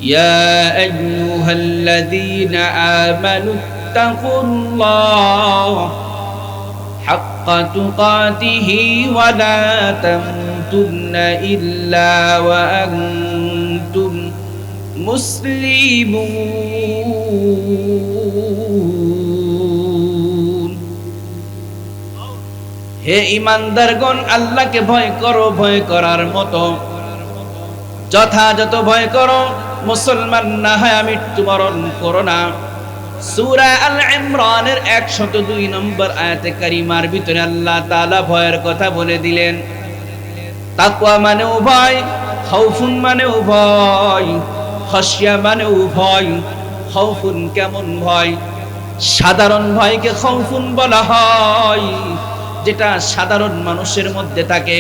يا أيها الذين آمنوا اتقوا الله حق تقاته ولا تموتن إلا وأنتم মুসলিমুন। হে ঈমানদারগণ, আল্লাহকে ভয় করো, ভয় করার মতো যথাযথ ভয় করো, মুসলমান না হয় মৃত্যুবরণ করো না। সূরা আল ইমরানের 102 নম্বর আয়াতে কারিমার ভিতরে আল্লাহ তাআলা ভয়ের কথা বলে দিলেন। তাকওয়া মানেও ভয়, খাউফুন মানেও ভয়, খাশিয়া মানেও ভয়। খাউফুন কেমন ভয়? সাধারণ ভয়কে খাউফুন বলা হয়, যেটা সাধারণ মানুষের মধ্যে থাকে।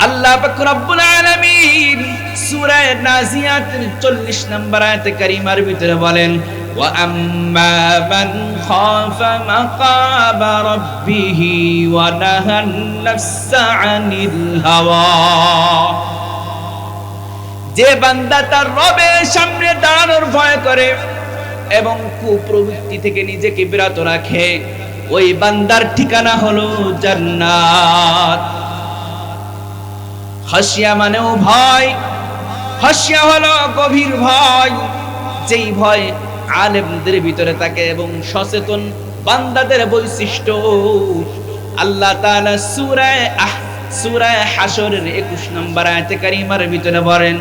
আল্লাহ পাক রব্বুল আলামিন সূরা নাজিয়াতের 40 নম্বর আয়াতে কারিমার ভিতরে বলেন, ওয়া আম্মা মান খাফা মাকামা রাব্বিহি ওয়া নাহান নাফসা আনিল হাওয়া। যে বান্দা তার রবের সামনে দাঁড়ানোর ভয় করে এবং কুপ্রবৃত্তি থেকে নিজেকে বিরত রাখে, ওই বান্দার ঠিকানা হলো জান্নাত। খাশিয়া মানেও ভয়, খাশিয়া হলো গভীর ভয়, যেই ভয় আলেমদের ভিতরে থাকে এবং সচেতন বান্দাদের বৈশিষ্ট্য। আল্লাহ তাআলা সূরা হাশরের 21 নম্বর আয়াতে কারিমার ভিতরে বলেন,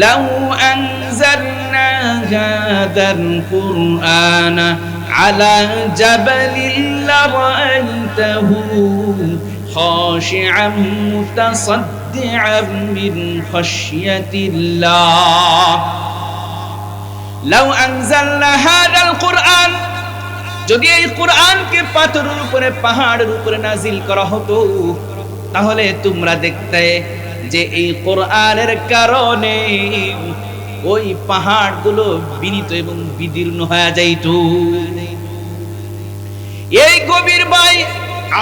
লাউ আনজালনা হাযাল কুরআনা আলা জাবালিন লারাআইতাহু খাশিআম মুতাসাদ্দিআম মিন খাশিয়াতিল্লাহ। লাউ আনজালনা হাযাল কুরআন, যদি এই কুরআনকে পাথরের উপরে, পাহাড়ের উপরে নাজিল করা হতো, তাহলে তোমরা দেখতে যে এই কোরআনের কারণে ওই পাহাড়গুলো বিনীত এবং বিদীর্ণ হয়ে যাইত। এই গভীর ভয়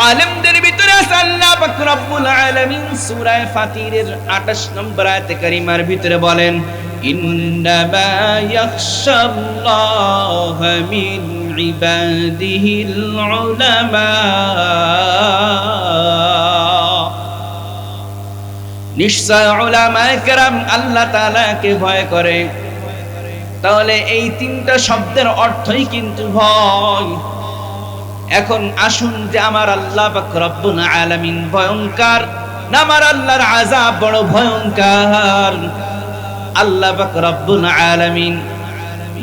আলেমদের ভিতরে আছে। আল্লাহ পাক রব্বুল আলামিন সূরা ফাতিরের 28 নম্বর আয়াতে কারিমার ভিতরে বলেন, ইন্নামা ইয়াখশাল্লাহা মিন ইবাদিহিল উলামা। নিশ্চয় উলামায়ে কেরাম আল্লাহ তাআলাকে ভয় করে। তাহলে এই তিনটা শব্দের অর্থই কিন্তু ভয়। এখন আসুন যে আমার আল্লাহ পাক রব্বুল আলামিন ভয়ঙ্কর না আমার আল্লাহর আযাব বড় ভয়ঙ্কর? আল্লাহ পাক রব্বুল আলামিন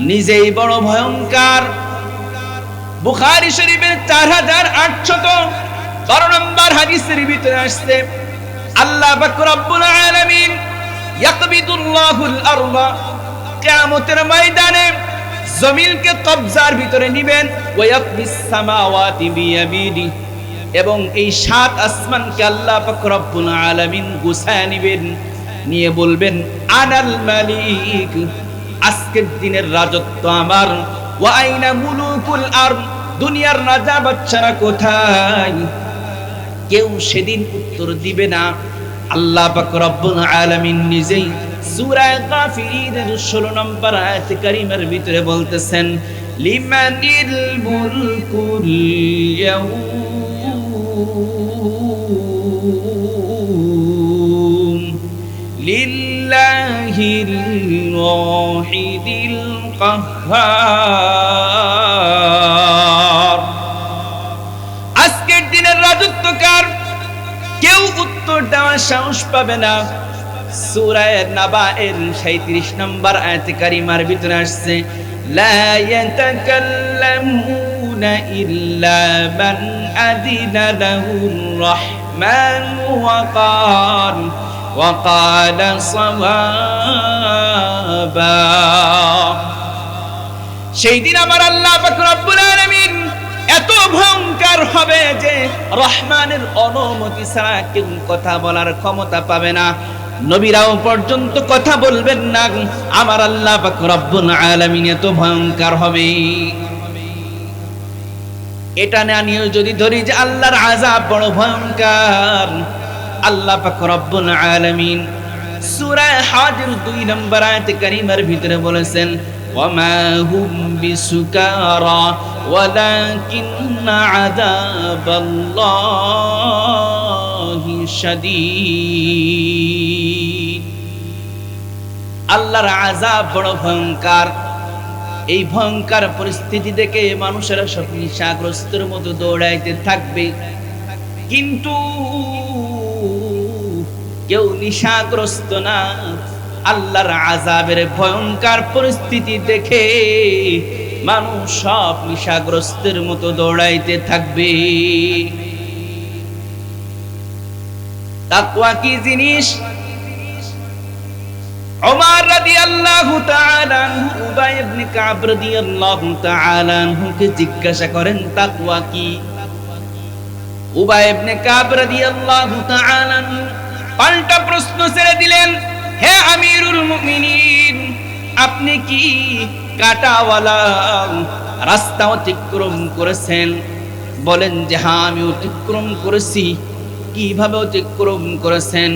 নিজেই বড় ভয়ঙ্কর। বুখারী শরীফের 4812 নম্বর হাদিসের ভিতরে আসছে, আল্লাহ পাক রব্বুল আলামিন ইয়াকবিদুল্লাহুল আরদা, কিয়ামতের ময়দানে জমিনকে কবজার ভিতরে নেবেন, ওয়া ইয়াকবিস সামাওয়াতি বিয়ামিনি, এবং এই 7 আসমানকে আল্লাহ পাক রব্বুল আলামিন গুছায় নেবেন, নিয়ে বলবেন আনাল মালিক, আজকের দিনের রাজত্ব আমার। ওয়া আইনা মুলুকুল আরদ, দুনিয়ার রাজা বাদশারা কোথায়? কেউ সেদিন উত্তর দিবে না। আল্লাহ পাক রব্বুল আলামিন নিজেই সূরা গাফিরের 16 নম্বর আয়াত কারিমার ভিতরে বলতেছেন, লিমানিল মুলকুল ইয়াউম লিল্লাহিল ওয়াহিদিল কাহ্হার। আজকের দিনের রাজত্ব কার? কেউ উত্তর দেওয়ার সাহস পাবে না। সূরা নাবায়ের 37 নম্বর আয়াত কারিমার ভিতরে আসছে, লা ইয়াতাকাল্লামুনা ইল্লা মান আযিনা লাহুর রাহমান ওয়া ক্বালা সাওয়াবা। সেই দিন আমার আল্লাহ পাক রব্বুল আলামিন এত ভয়ঙ্কর হবে যে রহমানের অনুমতি ছাড়া কেউ কথা বলার ক্ষমতা পাবে না। নবীরাও পর্যন্ত কথা বলবেন না। আমার আল্লাহ পাক রব্বুল আলামিন এত ভয়ঙ্কর হবে। এটা না নিয়ে যদি ধরি যে আল্লাহর আযাব বড় ভয়ঙ্কর, আল্লাহ পাক রব্বুল আলামিন সূরা হাজর 2 নম্বর আয়াতে কারিমার ভিতরে বলেছেন ওয়ামা হুম বিসুকারা ওয়ালাকিন্না আযাবাল্লাহি শাদীদ। আল্লাহর আযাব বড় ভয়ঙ্কর। এই ভয়ঙ্কর পরিস্থিতি দেখে মানুষেরা সব নেশাগ্রস্তের মতো দৌড়াইতে থাকবে, কিন্তু কেউ নেশাগ্রস্ত না। আল্লাহর আযাবের ভয়ঙ্কর পরিস্থিতি দেখে মানুষ সব নেশাগ্রস্তের মতো দৌড়াইতে থাকবে। তাকওয়া কি জিনিস? ওমর রাদিয়াল্লাহু তাআলা আনহু উবাই ইবনে কাব রাদিয়াল্লাহু তাআলা আনহুকে জিজ্ঞাসা করেন তাকওয়া কি? উবাই ইবনে কাব রাদিয়াল্লাহু তাআলা আনহু পাল্টা প্রশ্ন ছেড়ে দিলেন, হে আমিরুল মুমিনিন, আপনি কি কাঁটাওয়ালা রাস্তা অতিক্রম করেছেন? বলেন যে হ্যাঁ, আমি অতিক্রম করেছি। কিভাবে অতিক্রম করেছেন?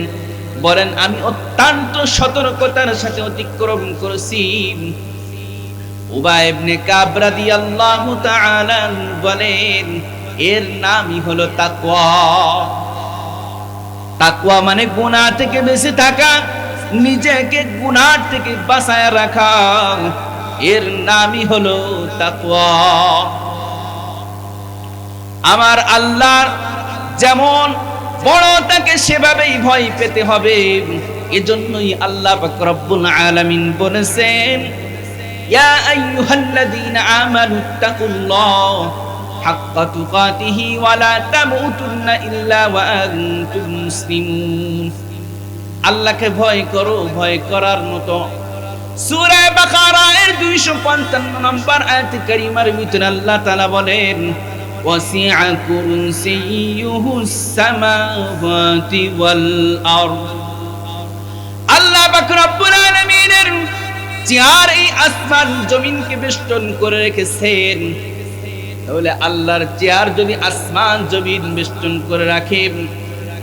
বলেন আমি অত্যন্ত সতর্কতার সাথে অতিক্রম করেছি। উবাই ইবনে কাব রাদিয়াল্লাহু তাআলা বলেন এর নামই হলো তাকওয়া। তাকওয়া মানে গুনাহ থেকে বেঁচে থাকা, নিজেকে গুনাহ থেকে বাঁচায় রাখা, এর নামই হলো তাকওয়া। আমার আল্লাহর যেমন বড় তাকে সেভাবেই ভয় পেতে হবে। এজন্যই আল্লাহ পাক রব্বুল আলামিন বলেছেন ইয়া আইয়ুহাল্লাযীনা আমানুত্তাকুল্লাহ হাক্কা তুকাতিহি ওয়া লা তামুতুন্না ইল্লা ওয়া আনতুম মুসলিমুন। আল্লাহকে ভয় করো, ভয় করার মতো। সূরা বাকারা এর 255 নম্বর আয়াত কারিমার ভিতরে আল্লাহ তাআলা বলেন ওয়াসিআ কুরসিয়ুহুস সামাওয়াতি ওয়াল আরদ। আল্লাহ পাক রব্বুল আলামিনের চেয়ার এই আসমান জমিনকে বেষ্টন করে রেখেছেন। তাহলে আল্লাহর চেয়ার যদি আসমান জমিন বেষ্টন করে রাখে,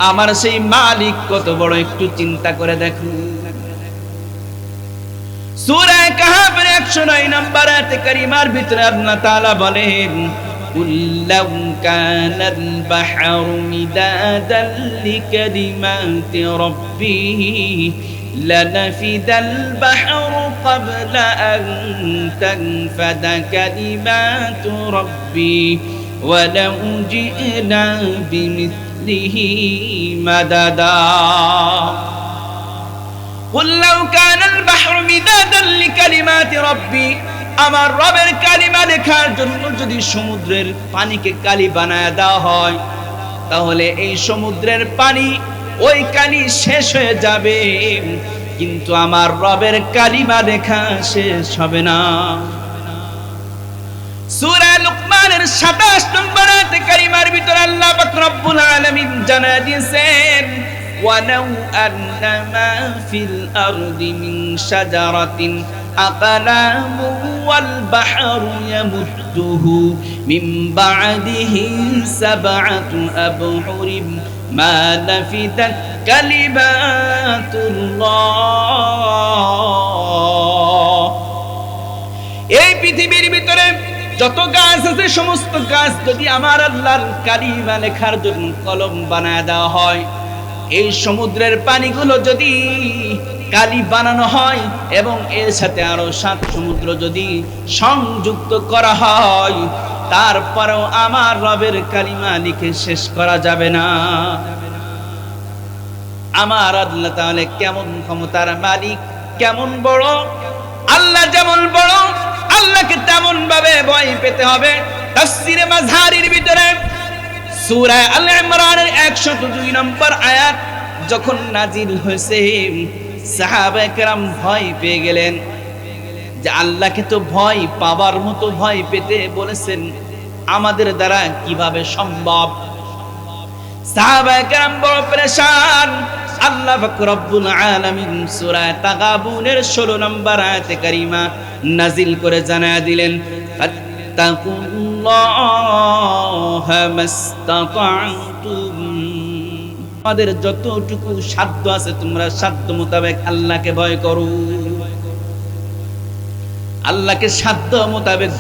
আমার সেই মালিক কত বড় একটু চিন্তা করে দেখুন। সূরা কাহফের 109 নম্বর আয়াতে কারিমার ভিতরে আল্লাহ তাআলা বলেন কুল লাউ কানাল বাহরু মিদাদান লিকালিমাতি রাব্বি লানাফিদাল বাহরু ক্বাবলা আন তানফাদা কালিমাতু রাব্বি ওয়া লাউ জি'না বিমিথলিহি মাদাদা। কুল লাউ কানাল বাহরু মিদাদান লিকালিমাতি রাব্বি, আমার রবের কালিমা লেখার জন্য যদি সমুদ্রের পানিকে কালি বানায় দেওয়া হয়, তাহলে এই সমুদ্রের পানি ওই কালি শেষ হয়ে যাবে, কিন্তু আমার রবের কালিমা লেখা শেষ হবে না। সূরা লুকমানের 27 নম্বর আয়াতে কারিমার ভিতরে আল্লাহ পাক রব্বুল আলামিন জানায় দিয়েছেন ওয়ালাউ আন্না মা ফিল আরদি মিন শাজারাতিন আকালামু ওয়াল বাহরু ইয়ামুদ্দুহু মিন বা'দিহি সাব'আতু আবহুরিন মা নাফিদাত কালিমাতুল্লাহ। এই পৃথিবীর ভিতরে যত গাছ আছে, সমস্ত গাছ যদি আমার আল্লাহর কালিমা লেখার জন্য কলম বানায় দেওয়া হয়, এই সমুদ্রের পানিগুলো যদি কালি বানানো হয় এবং এর সাথে আরো 7 সমুদ্র যদি সংযুক্ত করা হয়, তারপরেও আমার রবের কালিমা লিখে শেষ করা যাবে না। আমার আল্লাহ তাআলা কেমন ক্ষমতার মালিক, কেমন বড়। আল্লাহ যেমন বড়, আল্লাহকে তেমন ভাবে ভয় পেতে হবে। তাফসীরে মাযহারির ভিতরে সূরা আল ইমরানের 102 নম্বর আয়াত যখন নাজিল হয়েছে, সাহাবায়ে কেরাম ভয় পেয়ে গেলেন যে আল্লাহকে তো ভয় পাবার মতো ভয় পেতে বলেছেন, আমাদের দ্বারা কিভাবে সম্ভব? সাহাবায়ে কেরাম বড় পেরেশান। আল্লাহ পাক রব্বুল আলামিন সূরা তাগাবুনের 16 নম্বর আয়াতে কারিমা নাজিল করে জানায়া দিলেন ফাত্তাকুল্লাহা মাসতাতা'তুম আমাদের যতটুকু সাধ্য আছে তোমরা সাধ্য মোতাবেক আল্লাহকে ভয় করো। আল্লাহকে সাধ্য মোতাবেক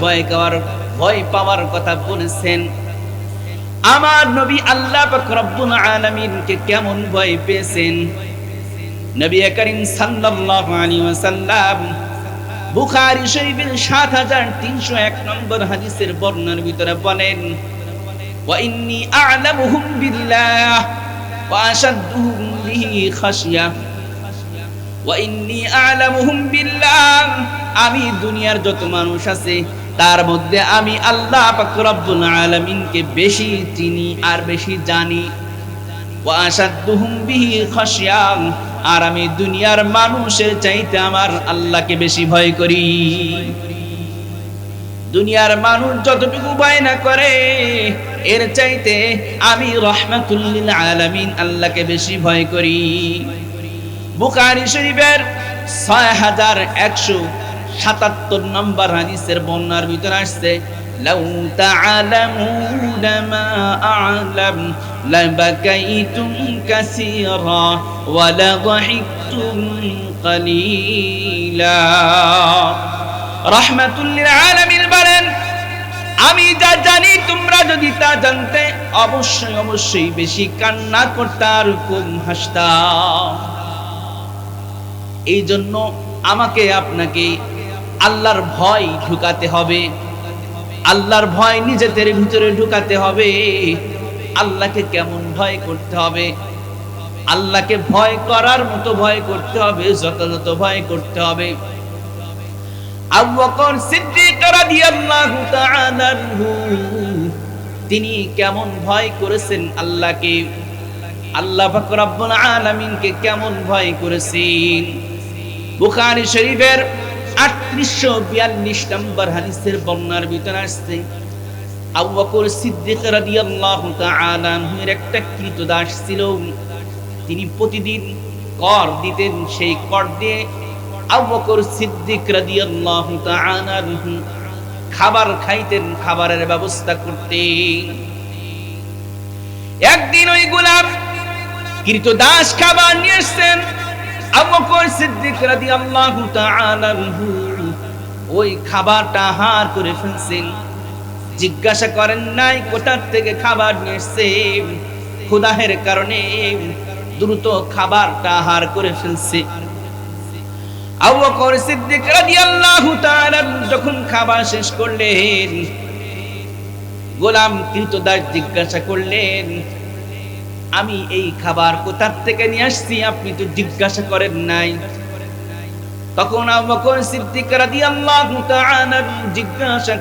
ভয় পাওয়ার কথা বলেছেন। আমার নবী আল্লাহ পাক রব্বুল আলামিনকে কেমন ভয় পেয়েছেন, নবী করিম সাল্লাল্লাহু আলাইহি ওয়াসাল্লাম বুখারী শরীফের ৭৩০১ নম্বর হাদিসের বর্ণনার ভিতরে বলেন, ওয়া ইন্নী আ'লামুহুম বিল্লাহ ওয়া আশাদ্দুহুম বিহি খাশিয়া। ওয়া ইন্নী আ'লামুহুম বিল্লাহ, আমি দুনিয়ার যত মানুষ আছে তার মধ্যে আমি আল্লাহ পাক রব্বুল আলামিনকে বেশি চিনি আর বেশি জানি। ওয়া আশাদ্দুহুম বিহি খাশিয়া, আর আমি দুনিয়ার মানুষের চাইতে আমার আল্লাহকে বেশি ভয় করি। দুনিয়ার মানুষ যতটুকু ভয় না করে এর চাইতে আমি রাহমাতুল লিল আলামিন আল্লাহকে বেশি ভয় করি। বুখারী শরীফের ৬১৭৭ নম্বর হাদিসের বর্ণনার ভিতরে আসছে, লাউ তা'লামুনা মা আ'লাম লাবাকাইতুম কাসীরা ওয়া লাযহিকতুম কালীলা। রাহমাতুল লিল আলামিন বলেন, আমি যা জানি তোমরা যদি তা জানতে অবশ্যই অবশ্যই বেশি কান্না করতে আর কম হাসতা। এই জন্য আমাকে আপনাকে আল্লাহর ভয় ঢুকাতে হবে, আল্লাহর ভয় নিজেদের ভিতরে ঢুকাতে হবে। আল্লাহকে কেমন ভয় করতে হবে, আল্লাহকে ভয় করার মতো ভয় করতে হবে, যথাযথ ভয় করতে হবে। আবু বকর সিদ্দিক রাদিয়াল্লাহু তাআলা আনহু তিনি কেমন ভয় করেছেন আল্লাহকে, আল্লাহ পাক রব্বুল আলামিনকে কেমন ভয় করেছেন। বুখারী শরীফের ৩৮৪২ নম্বর হাদিসের বর্ণনার ভিতরে আসছে, আবু বকর সিদ্দিক রাদিয়াল্লাহু তাআলা আনহুর একটা কৃতদাস ছিল, তিনি প্রতিদিন কর দিতেন। সেই কর দিয়ে আবু বকর সিদ্দিক রাদিয়াল্লাহু তাআলা আনহু খাবার খাইতেন, খাবারের ব্যবস্থা করতেন। একদিন ওই গোলাম কৃতদাস খাবার নিয়ে এসেছেন, আবু বকর সিদ্দিক রাদিয়াল্লাহু তাআলা আনহু ওই খাবারটা আহার করে ফেলছেন। জিজ্ঞাসা করেন নাই কোথা থেকে খাবার নিয়ে এসেছেন, ক্ষুধার কারণে দ্রুত খাবারটা আহার করে ফেলছে। আবু বকর সিদ্দিক রাদিয়াল্লাহু তাআলা যখন খাবার শেষ করলেন, গোলাম কৃতদাস জিজ্ঞাসা করলেন, আমি এই খাবার কোথা থেকে নিয়ে আসছি আপনি তো জিজ্ঞাসা করেন নাই। তখন আবু বকর সিদ্দিক রাদিয়াল্লাহু তাআলা জিজ্ঞাসা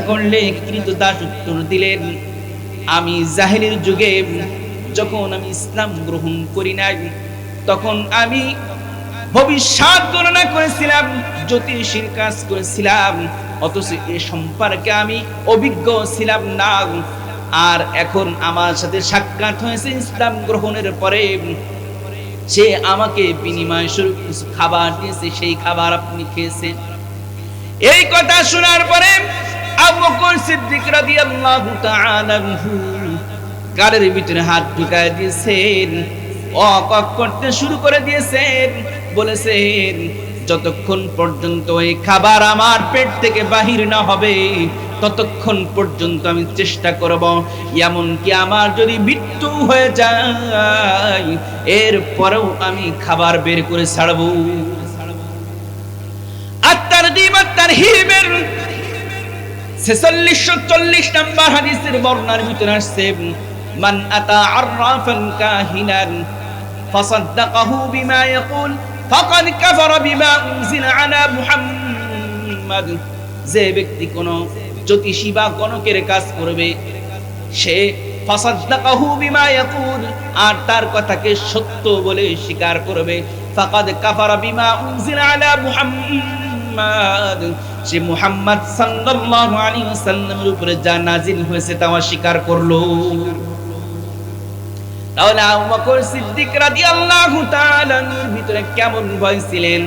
করলে কৃতদাস উত্তর দিলেন, আমি জাহেলির যুগে যখন আমি ইসলাম গ্রহণ করি নাই তখন আমি ভবিষ্যৎ গণনা করেছিলাম, জ্যোতিষীর কাজ করেছিলাম, অথচ এ সম্পর্কে আমি অভিজ্ঞ ছিলাম না। আর এখন আমার সাথে সাক্ষাৎ হয়েছে ইসলাম গ্রহণের পরে, সে আমাকে বিনিময় স্বরূপ কিছু খাবার দিয়েছে, সেই খাবার আপনি খেয়েছেন। এই কথা শোনার পরে আবু বকর সিদ্দিক রাদিয়াল্লাহু তাআলা আনহু গালের ভিতরে হাত ঢুকায় দিয়েছেন, ওয়াক করতে শুরু করে দিয়েছেন, বলেছেন যতক্ষণ পর্যন্ত এই খাবার আমার পেট থেকে বাহির না হবে ততক্ষণ পর্যন্ত আমি চেষ্টা করব, এমনকি আমার যদি মৃত্যু হয়ে যায় এরপরেও আমি খাবার বের করে ছাড়বো। আত-তারগীব আত-তারহীবের ৪৬৪০ নম্বর হাদিসের বর্ণনার ভিতরে আসছে, মান আতা আররাফান কাহিনান ফাসাদ্দাকাহু বিমা ইয়াকুল ফাকাদ কাফারা বিমা উনজিলা আলা মুহাম্মাদ। যে ব্যক্তি কোন জ্যোতিষী বা গণকের কাজ করবে, সে ফাসাদ্দাকাহু বিমা ইয়াকুল, আর তার কথাকে সত্য বলে স্বীকার করবে, ফাকাদ কাফারা বিমা উনজিলা আলা মুহাম্মাদ, সে মুহাম্মদ সাল্লাল্লাহু আলাইহি ওয়াসাল্লামের উপরে যা নাজিল হয়েছে তা অস্বীকার করলো। তাহলে আবু বকর সিদ্দিক রাদিয়াল্লাহু তাআলা এর ভিতরে কেমন ভয় ছিলেন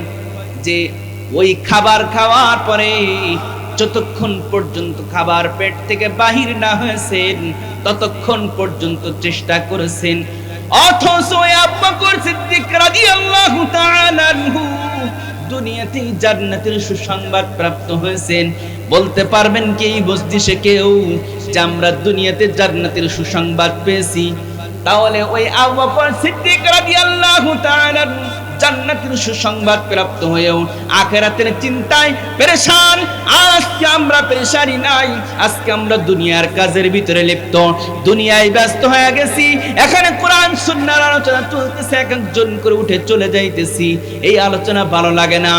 যে ওই খাবার খাওয়ার পরে যতক্ষণ পর্যন্ত খাবার পেট থেকে বাহির না হয়েছেন ততক্ষণ পর্যন্ত চেষ্টা করেছেন। অথচ আবু বকর সিদ্দিক রাদিয়াল্লাহু তাআলা আনহু দুনিয়াতে জান্নাতের সুসংবাদ প্রাপ্ত হয়েছেন। বলতে পারবেন কি এই মজলিসে কেউ যে আমরা দুনিয়াতে জান্নাতের সুসংবাদ পেয়েছি? তাহলে ওই আবু বকর সিদ্দিক রাদিয়াল্লাহু তাআলা জান্নাতের সুসংবাদ প্রাপ্ত হয়েও আখিরাতের চিন্তায় পেরেশান। আজকে আমরা পেরেশানি নাই, আজকে আমরা দুনিয়ার কাজের ভিতরে লিপ্ত, দুনিয়ায় ব্যস্ত হয়ে গেছি। এখানে কোরআন সুন্নাহর আলোচনা চলতেছে, এক একজন করে উঠে চলে যাইতেছি। এই আলোচনা ভালো লাগে না,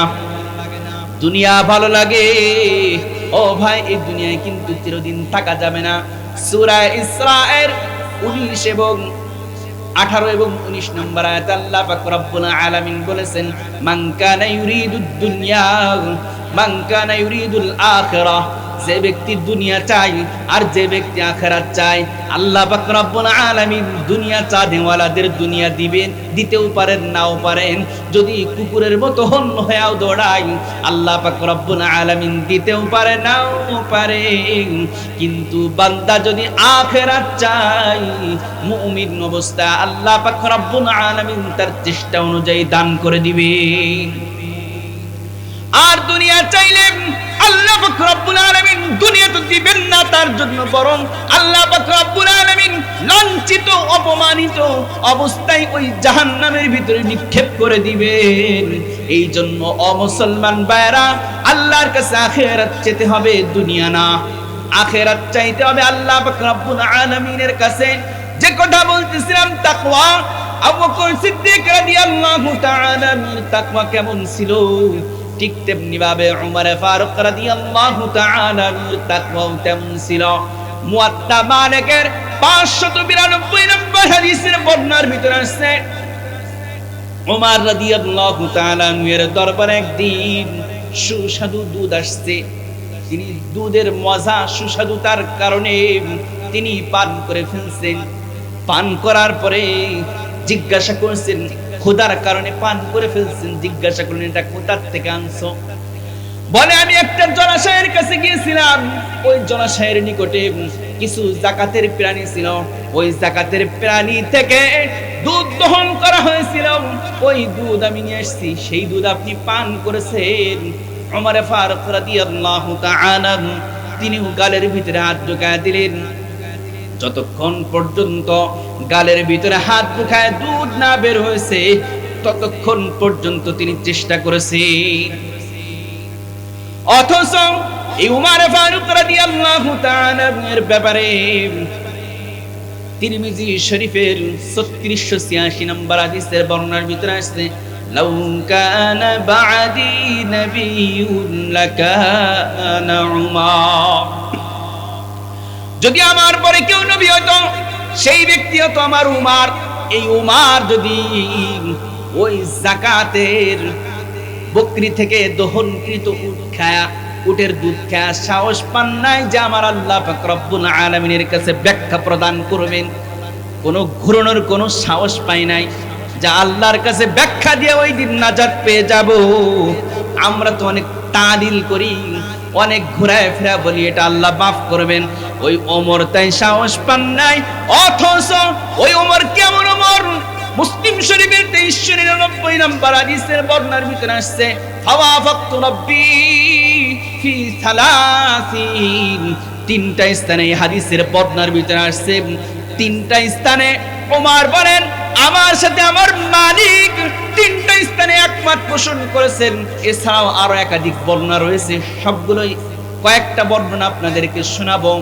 দুনিয়া ভালো লাগে। ও ভাই, এই দুনিয়ায় কিন্তু চিরদিন থাকা যাবে না। সূরা ইসরায়ের 19 এবং 18 এবং 19 নম্বর আয়াতে আল্লাহ পাক রব্বুল আলামিন বলেছেন, মান কানা ইউরিদুদ দুনিয়া মান কানা ইউরিদুল আখিরাহ, যে ব্যক্তি দুনিয়া চায় আর যে ব্যক্তি আখিরাত চায়, আল্লাহ পাক রব্বুল আলামিন দুনিয়া চাঁদেওয়ালাদের দুনিয়া দিবেন, দিতেও পারেন নাও পারেন। যদি কুকুরের মতো হন্য হয়েও দৌড়ায়, আল্লাহ পাক রব্বুল আলামিন দিতেও পারে নাও পারে। কিন্তু বান্দা যদি আখিরাত চায়, মুমিন অবস্থা আল্লাহ পাক রব্বুল আলামিন তার চেষ্টা অনুযায়ী দান করে দিবেন। আর দুনিয়া চাইলে আল্লাহ পাক রব্বুল আলামিন দুনিয়া তো দিবেন না তার জন্য, বরং আল্লাহ পাক রব্বুল আলামিন লাঞ্ছিত অপমানিত অবস্থায় ওই জাহান্নামের ভিতরে নিক্ষেপ করে দিবেন। এই জন্য অমুসলমান ভাইরা, আল্লাহর কাছে আখিরাত চাইতে হবে, দুনিয়া না। আখিরাত চাইতে হবে আল্লাহ পাক রব্বুল আলামিনের কাছে। যে কথা বলতেছিলাম তাকওয়া, আবু বকর সিদ্দিক রাদিয়াল্লাহু তাআলা তাকওয়া কেমন ছিল, ঠিক তেমনি ভাবে উমর ফারুক রাদিয়াল্লাহু তাআলা তাকওয়াও তেমন ছিল। মুয়াত্তা মালিকের 592 নম্বর হাদিসের বর্ণনার ভিতরে আছে, উমর রাদিয়াল্লাহু তাআলা এর দরবারে একদিন সুস্বাদু দুধ আসছে। তিনি দুধের মজা সুস্বাদুতার কারণে তিনি পান করে ফেলছেন। পান করার পরে জিজ্ঞাসা করছেন, ক্ষুধার কারণে পান করে ফেলছেন, জিজ্ঞাসা করলেন এটা কোথা থেকে আনছো? বলে আমি একটা জলাশয়ের কাছে গিয়েছিলাম, ওই জলাশয়ের নিকটে কিছু যাকাতের প্রাণী ছিল, ওই যাকাতের প্রাণী থেকে দুধ দহন করা হয়েছিল, ওই দুধ আমি নিয়ে এসেছি, সেই দুধ আপনি পান করেছেন। উমর ফারুক রাদিয়াল্লাহু তাআলা তিনি গালের ভিতরে হাত ঢুকায় দিলেন। যতক্ষণ পর্যন্ত গালের ভিতরে হাত ঢুকায় দুধ না বের হয়েছে, ততক্ষণ পর্যন্ত তিনি চেষ্টা করেছেন। অথচ এই উমর ফারুক রাদিয়াল্লাহু তাআলা এর ব্যাপারে তিরমিজি শরীফের 3686 নম্বর হাদিসের বর্ণনার ভিতরে আছে, লাউ কানা বা'দি নাবিয়্যুন লাকানা উমর, যদি আমার পরে কেউ নবী হতো সেই ব্যক্তি হতো আমার উমর। এই উমর যদি ওই যাকাতের বকরি থেকে দহনকৃত উট খায়া, উটের দুধ খায়া সাহস পান নাই যে আমার আল্লাহ পাক রব্বুল আলামিনের কাছে ব্যাখ্যা প্রদান করবেন, কোনো ঘুরানোর কোনো সাহস পাই নাই যে আল্লাহর কাছে ব্যাখ্যা দিয়ে ওই দিন নাজাত পেয়ে যাব। আমরা তো অনেক তাদিল করি, অনেক ঘুরায় ফেরা বলি এটা আল্লাহ মাফ করবেন। ওই ওমর তাই সাহস পান নাই। অথচ ওই ওমর কেমন ওমর, মুসলিম শরীফের 2399 নম্বর হাদিসের বর্ণনার ভিতরে আসছে, ফাওয়াফাকতু রাব্বি ফি সালাসিন, তিনটা স্থানে এই হাদিসের বর্ণনার ভিতরে আসছে, তিনটা স্থানে ওমর বলেন আমার সাথে আমার মালিক তিনটা স্থানে একমত পোষণ করেছেন। এছাড়াও আরো একাধিক বর্ণনা রয়েছে, সবগুলোই কয়েকটা বর্ণনা আপনাদেরকে শোনাবো।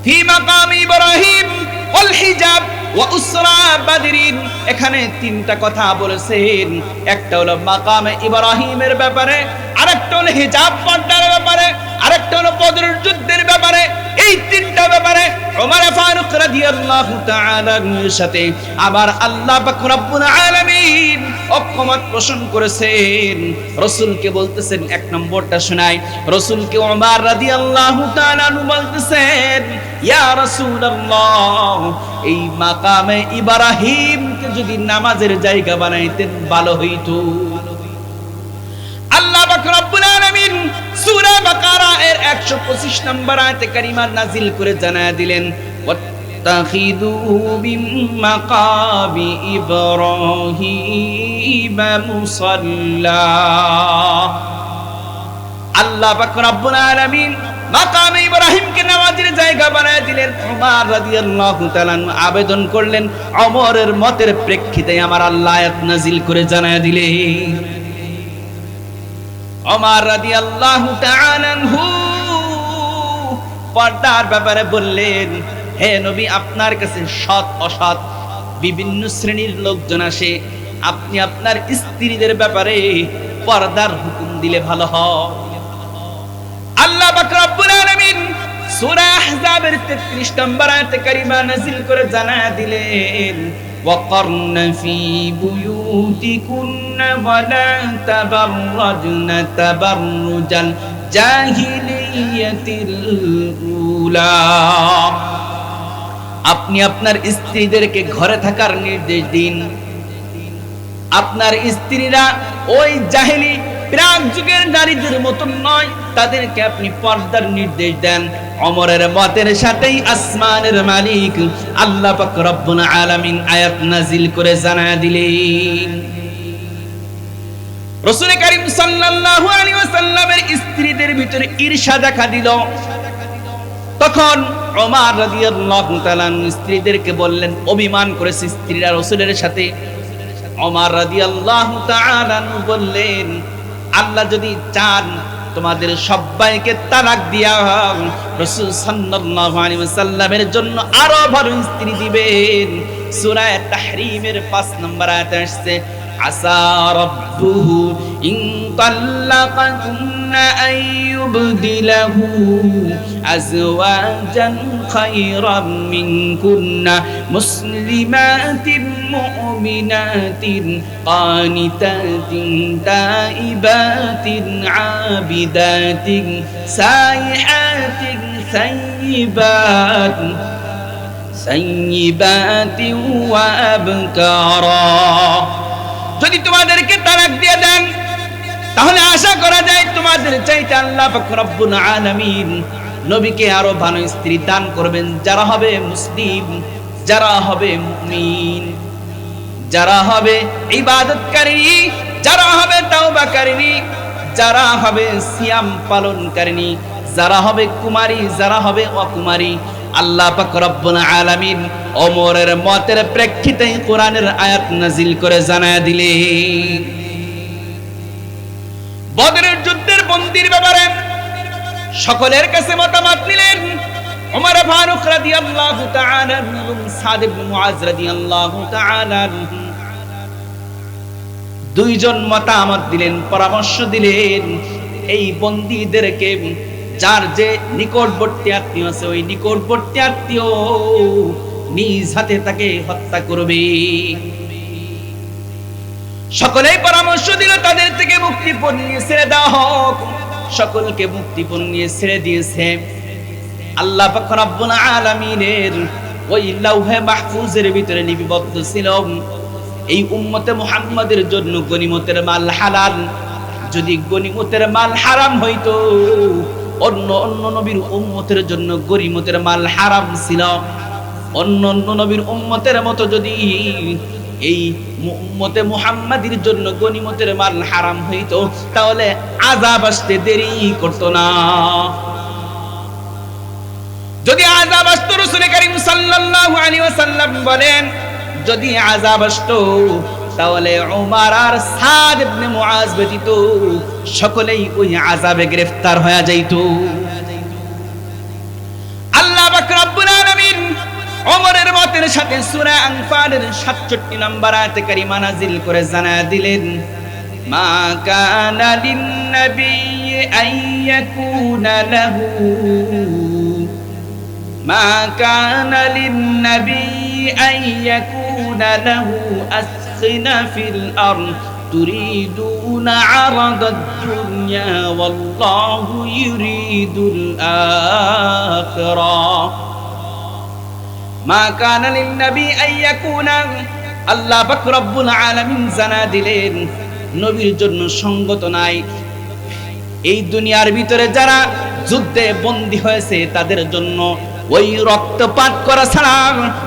ফি মাকাম ইব্রাহিম ওয়াল হিজাব ওয়া উসরা বাদরিন, এখানে তিনটা কথা বলেছেন। একটা হলো মাকামে ইব্রাহিমের ব্যাপারে, আরেকটা হলো হিজাব পর্দার ব্যাপারে, আরেকটা হলো বদরের যুদ্ধের ব্যাপারে। এই তিনটা ব্যাপারে ওমর ফারুক রাদিয়াল্লাহু তাআলা এর সাথে আবার আল্লাহ পাক রব্বুল আলামিন ঐকমত পোষণ করেছেন। রাসূলকে বলতেছেন, এক নম্বরটা শোনাই, রাসূলকে ওমর রাদিয়াল্লাহু তাআলা বলতেছেন, ইয়া রাসূলুল্লাহ, এই মাকামে ইব্রাহিমকে যদি নামাজের জায়গা বানাইতেন ভালো হইতো। আল্লাহ পাক রব্বুল আলামিন সূরা বাকারা এর 125 নম্বর আয়াতে কারিমা নাজিল করে জানায়া দিলেন, ওয়াত্তাখিযু মিন মাকামি ইব্রাহিম মুসাল্লা। আল্লাহ পাক রব্বুল আলামিন মাকামে ইব্রাহিমকে নামাজের জায়গা বানায় দিলেন। ওমর রাদিয়াল্লাহু তাআলা আবেদন করলেন, ওমরের মতের প্রেক্ষিতে আমার আল্লাহ আয়াত নাজিল করে জানায় দিলেন। ওমর রাদিয়াল্লাহু তাআলা পর্দার ব্যাপারে বললেন, হে নবী, আপনার কাছে সৎ অসৎ বিভিন্ন শ্রেণীর লোকজন আসে, আপনি আপনার স্ত্রীদের ব্যাপারে পর্দার হুকুম দিলে ভালো হয়। আল্লাহ পাক রব্বুল আলামিন সূরা আহজাবের 33 নম্বর আয়াতে কারিমা নাযিল করে জানায়া দিলেন, ওয়াকারনা ফি বুয়ুতিকুন্না ওয়া লা তাবাররাজনা তাবাররুজাল জাহিলিয়াতিল উলা। আপনি আপনার স্ত্রীদেরকে ঘরে থাকার নির্দেশ দিন। আপনার স্ত্রীরা ওই জাহেলি প্রাক যুগের নারীদের মতন নয়, তাদেরকে আপনি পর্দার নির্দেশ দেন। ওমরের মতের সাথেই আসমানের মালিক আল্লাহ পাক রব্বুল আলামিন আয়াত নাজিল করে জানায়া দিলেন। রাসূল কারীম সাল্লাল্লাহু আলাইহি ওয়াসাল্লামের স্ত্রীদের ভিতরে ঈর্ষা দেখা দিল। তখন ওমর রাদিয়াল্লাহু তাআলা স্ত্রীদেরকে বললেন, অভিমান করেছে স্ত্রীরা রাসূলের সাথে। ওমর রাদিয়াল্লাহু তাআলা বললেন, আল্লাহ যদি চান তোমাদের সবাইকে তালাক দিয়া রাসূল সাল্লাল্লাহু আলাইহি ওয়াসাল্লামের জন্য আরো ভালো স্ত্রী দিবেন। সূরা তাহরীমের 5 নম্বর আয়াতে আসছে, আসা রাব্বুহু ইন তাল্লাকাকুন্না আইয়ুবদিলাহু আজওয়াজান খায়রাম মিনকুন্না মুসলিমাতিন মুমিনাতিন কানিতাতিন তাইবাতিন আবিদাতিন সাইহাতিন সাইয়্যিবাতিন ওয়া আবকারা। যদি তোমাদেরকে তালাক দিয়ে দেন, তাহলে আশা করা যায় তোমাদের চাইতে আল্লাহ পাক রব্বুল আলামিন নবীকে আরো ভালো স্ত্রী দান করবেন, যারা হবে মুসলিম, যারা হবে মুমিন, যারা হবে ইবাদতকারিনী, যারা হবে তাওবাকারিনী, যারা হবে সিয়াম পালনকারিনী, যারা হবে কুমারী, যারা হবে অকুমারী। আল্লাহ পাক রব্বুল আলামিন ওমরের মতের প্রেক্ষিতে কোরআনের আয়াত নাজিল করে জানায়া দিলেন। বদরের যুদ্ধের বন্দীর ব্যাপারে সকলের কাছে মতামত নিলেন। ওমর ফারুক রাদিয়াল্লাহু তাআলা এবং সাদ ইবনে মুআজ রাদিয়াল্লাহু তাআলা দুইজন মতামত দিলেন, পরামর্শ দিলেন, এই বন্দীদেরকে যার যে নিকটবর্তী আত্মীয় আছে, ওই নিকটবর্তী আত্মীয় নিজ হাতে তাকে হত্যা করবে। সকলেই পরামর্শ দিল তাদের থেকে মুক্তিপণ নিয়ে ছেড়ে দেওয়া হোক। সকলকে মুক্তিপণ নিয়ে ছেড়ে দিয়েছে। আল্লাহ পাক রব্বুল আলামিনের ওই লাউহে মাহফুজের ভিতরে লিপিবদ্ধ ছিল, এই উম্মতে মুহাম্মাদের জন্য গনিমতের মাল হালাল। যদি গনিমতের মাল হারাম হইতো, অন্য অন্য নবীর উম্মতের জন্য গনিমতের মাল হারাম ছিল। অন্য অন্য নবীর উম্মতের মতো যদি এই উম্মতে মুহাম্মাদির জন্য গনিমতের মাল হারাম হইতো, তাহলে আযাব আসতে দেরি করতো না। যদি আযাব আসতো, রাসূল কারীম সাল্লাল্লাহু আলাইহি ওয়াসাল্লাম বলেন, যদি আযাব আসতো তাহলে ওমর আর সাদ ইবনে মুআজ ব্যতীত সকলেই ওই আযাবে গ্রেফতার হয়ে যাইতো। আল্লাহ পাক রব্বুল আলামিন ওমরের মতের সাথে সূরা আনফালের 67 নম্বর আয়াতে কারিমা নাজিল করে জানায়া দিলেন, মা কানা লিন নাবিয়্যি আইয়াকুনা লাহু মা কানা লিন নাবিয়্যি আইয়াকুনা লাহু আসখিনা ফিল আরদ তুরিদুনা আরাদাদ দুনিয়া ওয়াল্লাহু ইউরিদুল আখিরাহ। মা কানা লিন নবী আইয়াকুনা, আল্লাহ পাক রব্বুল আলামিন জানা দিলেন, নবীর জন্য সঙ্গত নাই এই দুনিয়ার ভিতরে যারা যুদ্ধে বন্দী হয়েছে তাদের জন্য ওই রক্তপাত করা ছাড়া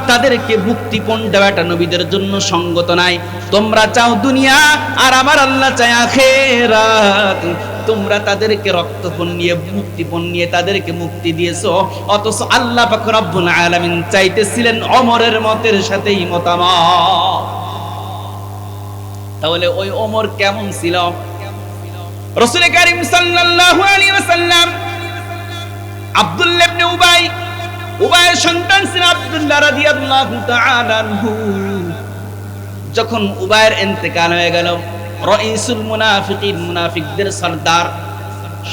তাদেরকে মুক্তিপণ দেওয়াটা নবীদের জন্য সঙ্গত নাই। তোমরা চাও দুনিয়া আর আমার আল্লাহ চায় আখিরাত। তোমরা তাদেরকে রক্তপণ নিয়ে মুক্তিপণ নিয়ে তাদেরকে মুক্তি দিয়েছো, অথচ আল্লাহ পাক রব্বুল আলামিন চাইতেছিলেন ওমরের মতের সাথেই মতামত। তাহলে ওই ওমর কেমন ছিল? রাসূল কারীম সাল্লাল্লাহু আলাইহি ওয়াসাল্লাম আব্দুল্লাহ ইবনে উবাইয়ের সন্তান ছিলেন আব্দুল্লাহ রাদিয়াল্লাহু তাআলা আনহু। যখন উবাইয়ের ইন্তেকাল হয়ে গেল, রাইসুল মুনাফিকিন, মুনাফিকদের সরদার